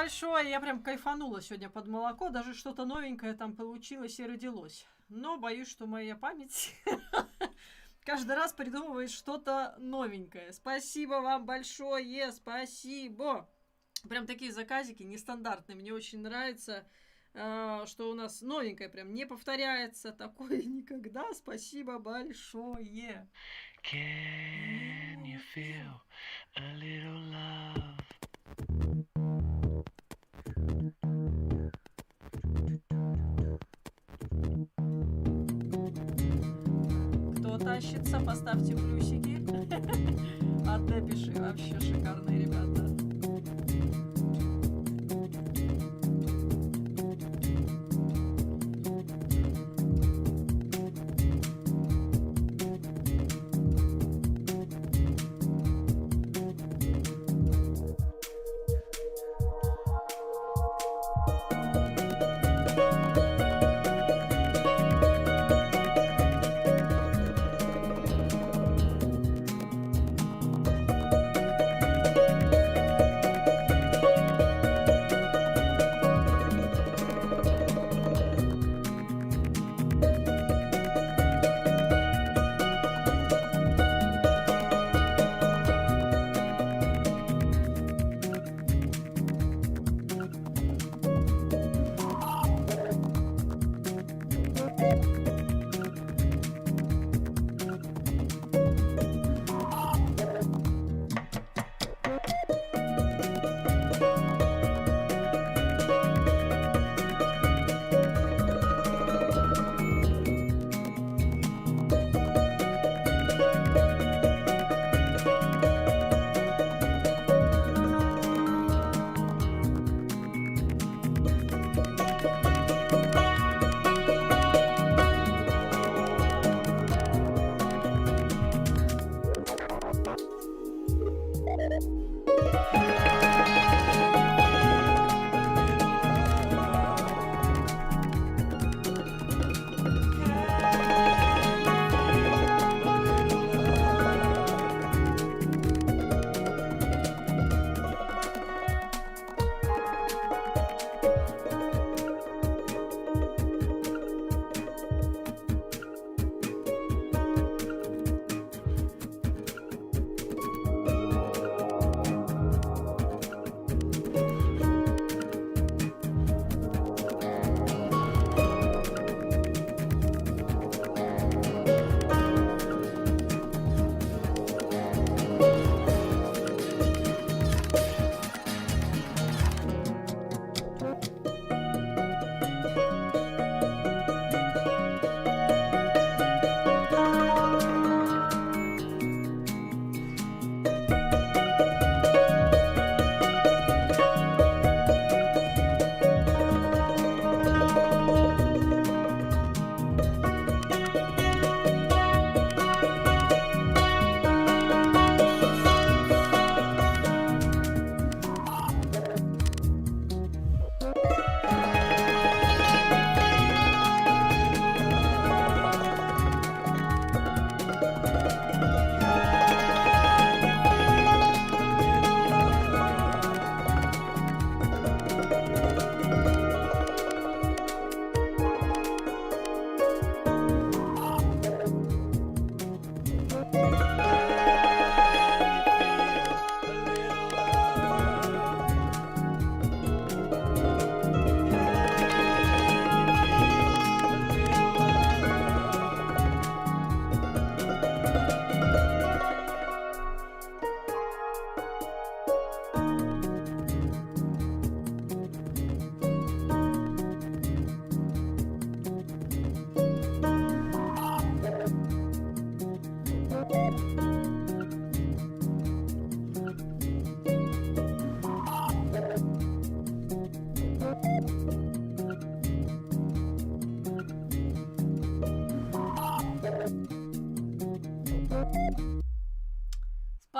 большое, я прям кайфанула сегодня под молоко, даже что-то новенькое там получилось и родилось. Но боюсь, что моя память каждый раз придумывает что-то новенькое. Спасибо вам большое, спасибо. Прям такие заказики нестандартные, мне очень нравится, что у нас новенькое прям не повторяется, такое никогда. Спасибо большое. Can you feel a little love? Кто тащится, поставьте плюсики. А Депиши вообще шикарные ребята.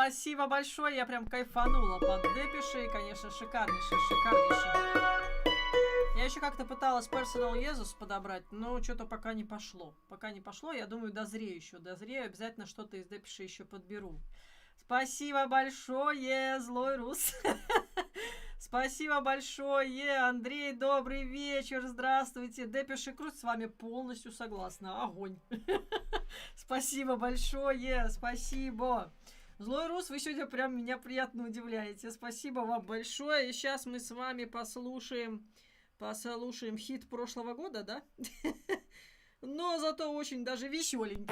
Спасибо большое, я прям кайфанула под Депиши, конечно, шикарнейший, шикарнейший. Я еще как-то пыталась Personal Jesus подобрать, но что-то пока не пошло. Пока не пошло, я думаю, дозрею еще. Дозрею, обязательно что-то из Депиши еще подберу. Спасибо большое, злой рус. Спасибо большое, Андрей, добрый вечер, здравствуйте. Депеши Крут, с вами полностью согласна, огонь. Спасибо большое, спасибо. Злой Рус, вы сегодня прям меня приятно удивляете. Спасибо вам большое. И сейчас мы с вами послушаем хит прошлого года, да? Но зато очень даже веселенький.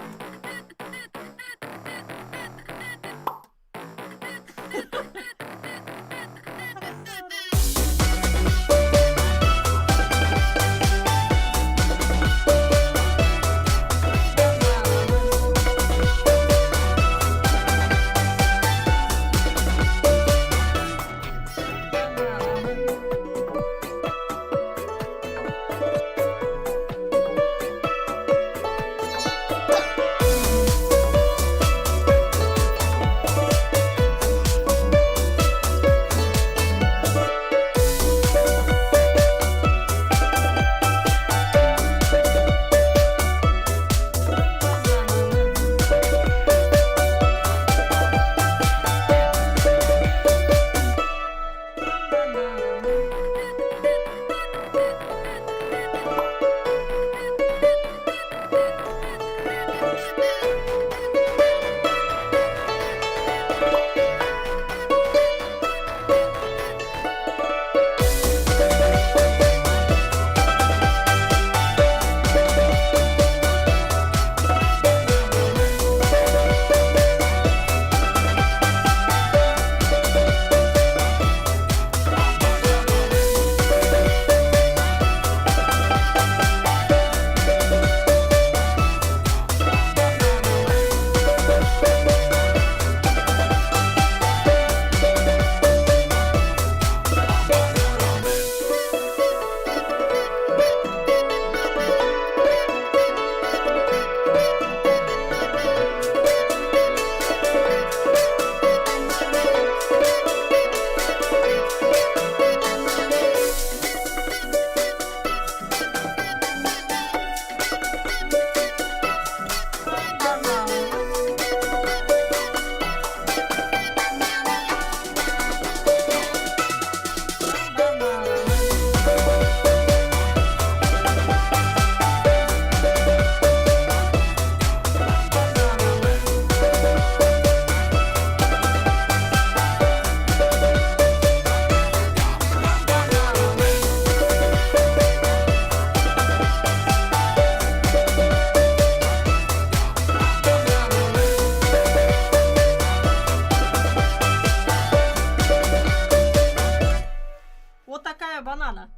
Банана.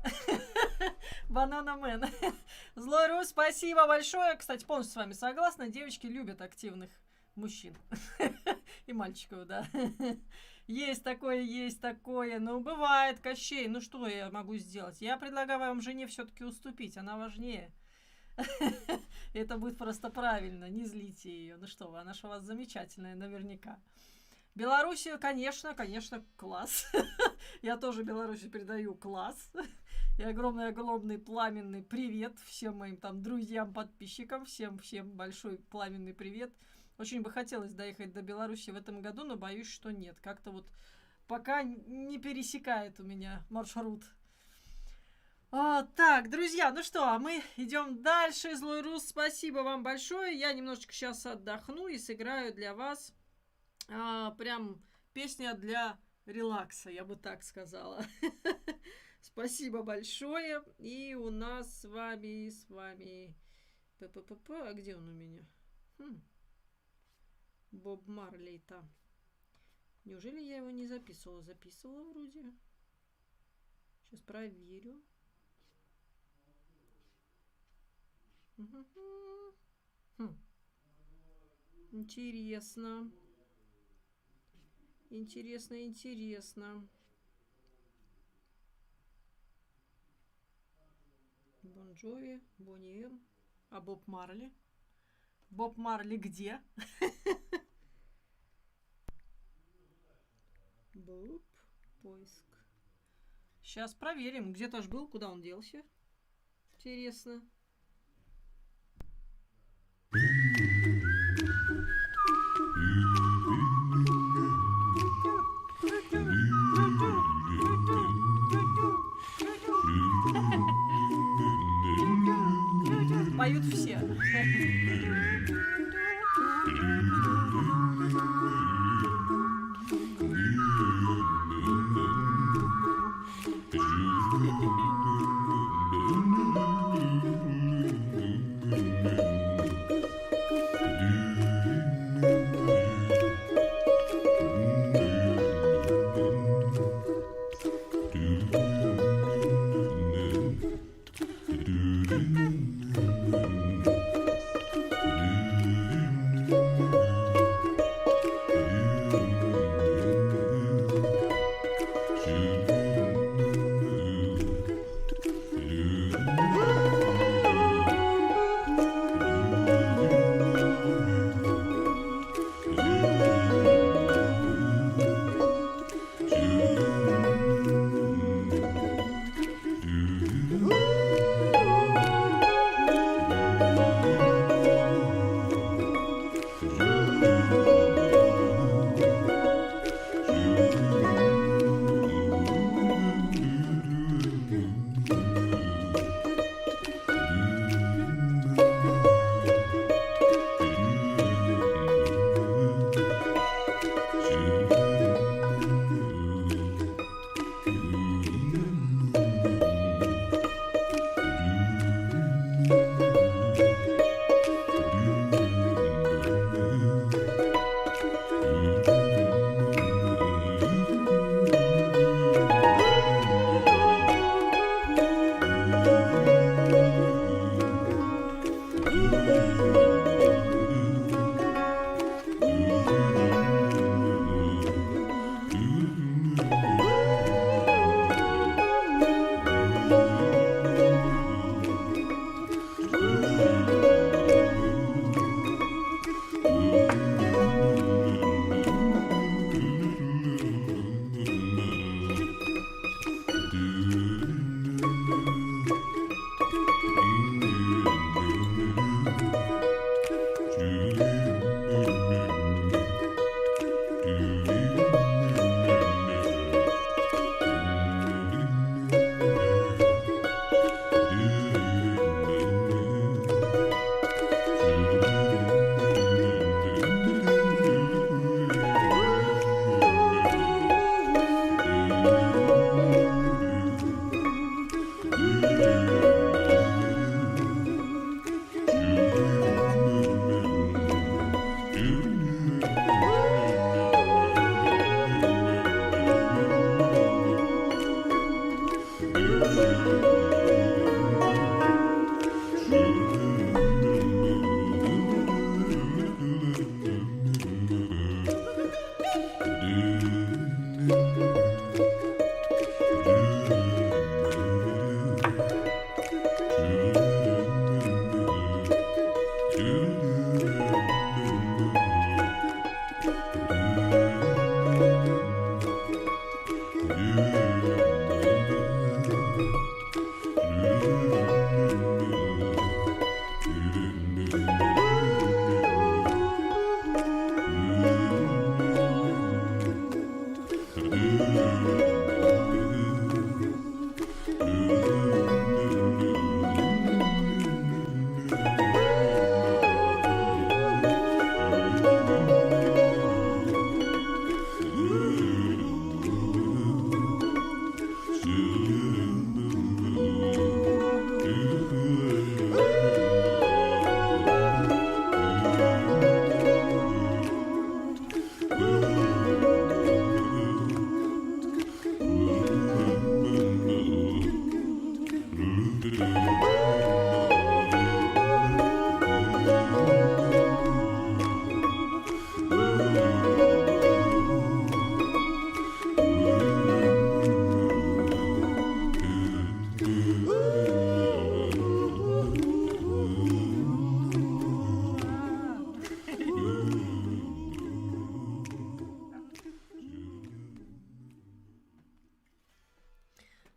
Банана Мэн. Злой Рус, спасибо большое. Кстати, полностью с вами согласна. Девочки любят активных мужчин. И мальчиков, да. Есть такое. Ну, бывает, Кощей. Ну, что я могу сделать? Я предлагаю вам жене все-таки уступить. Она важнее. Это будет просто правильно. Не злите ее. Ну что вы, она же у вас замечательная наверняка. Белоруссия, конечно, класс. Я тоже Беларуси передаю класс. И огромный пламенный привет всем моим там друзьям, подписчикам. Всем большой пламенный привет. Очень бы хотелось доехать до Беларуси в этом году, но боюсь, что нет. Как-то вот пока не пересекает у меня маршрут. Так, друзья, ну что, а мы идем дальше. Злой Рус, спасибо вам большое. Я немножечко сейчас отдохну и сыграю для вас прям песня для релакса, я бы так сказала. Спасибо большое. И у нас с вами... А где он у меня? Боб Марли там. Неужели я его не записывала? Записывала вроде. Сейчас проверю. Интересно. Интересно. Бон Джови, Бонни М. А Боб Марли? Боб Марли где? Боб, поиск. Сейчас проверим. Где-то ж был, куда он делся. Интересно. поют все.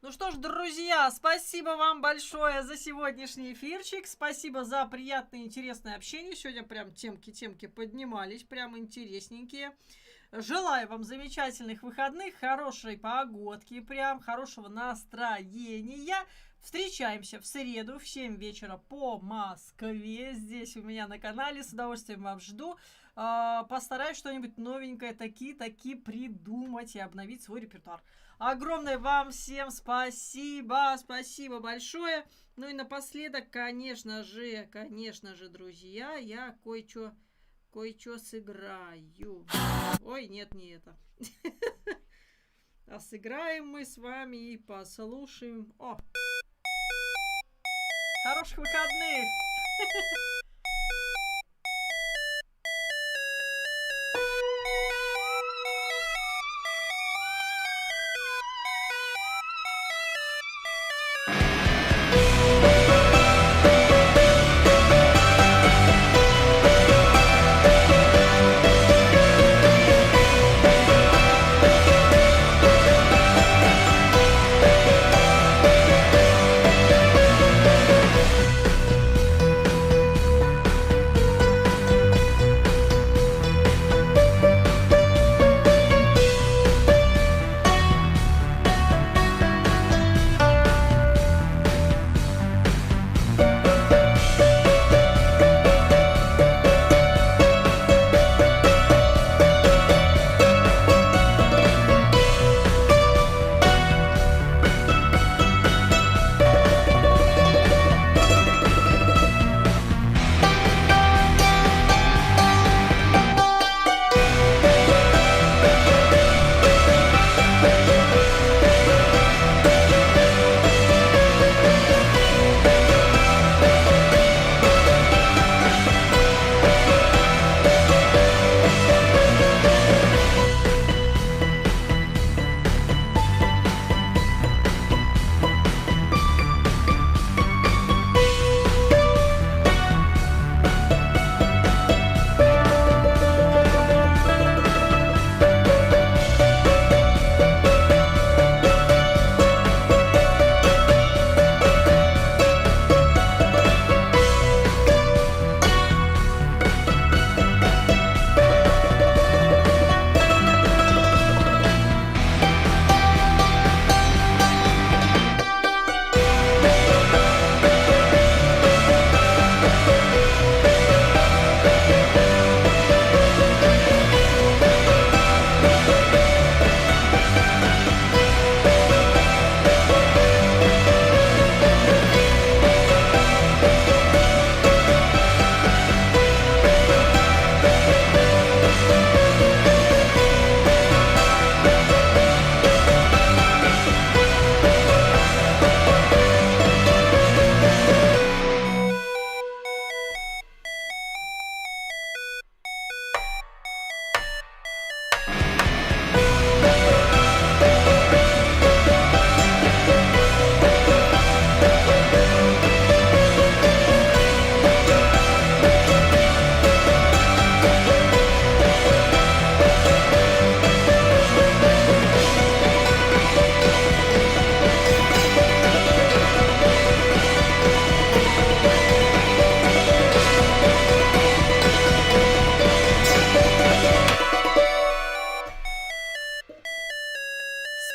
Ну что ж, друзья, спасибо вам большое за сегодняшний эфирчик. Спасибо за приятное и интересное общение. Сегодня прям темки поднимались, прям интересненькие. Желаю вам замечательных выходных, хорошей погодки, прям хорошего настроения. Встречаемся в среду в 7 вечера по Москве. Здесь у меня на канале. С удовольствием вас жду. Постараюсь что-нибудь новенькое таки придумать и обновить свой репертуар. Огромное вам всем спасибо. Спасибо большое. Ну и напоследок, конечно же, друзья, я кое-что сыграю. Ой, нет, не это. А сыграем мы с вами и послушаем. О! Хороших выходных!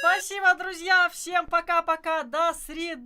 Спасибо, друзья. Всем пока-пока. До среды.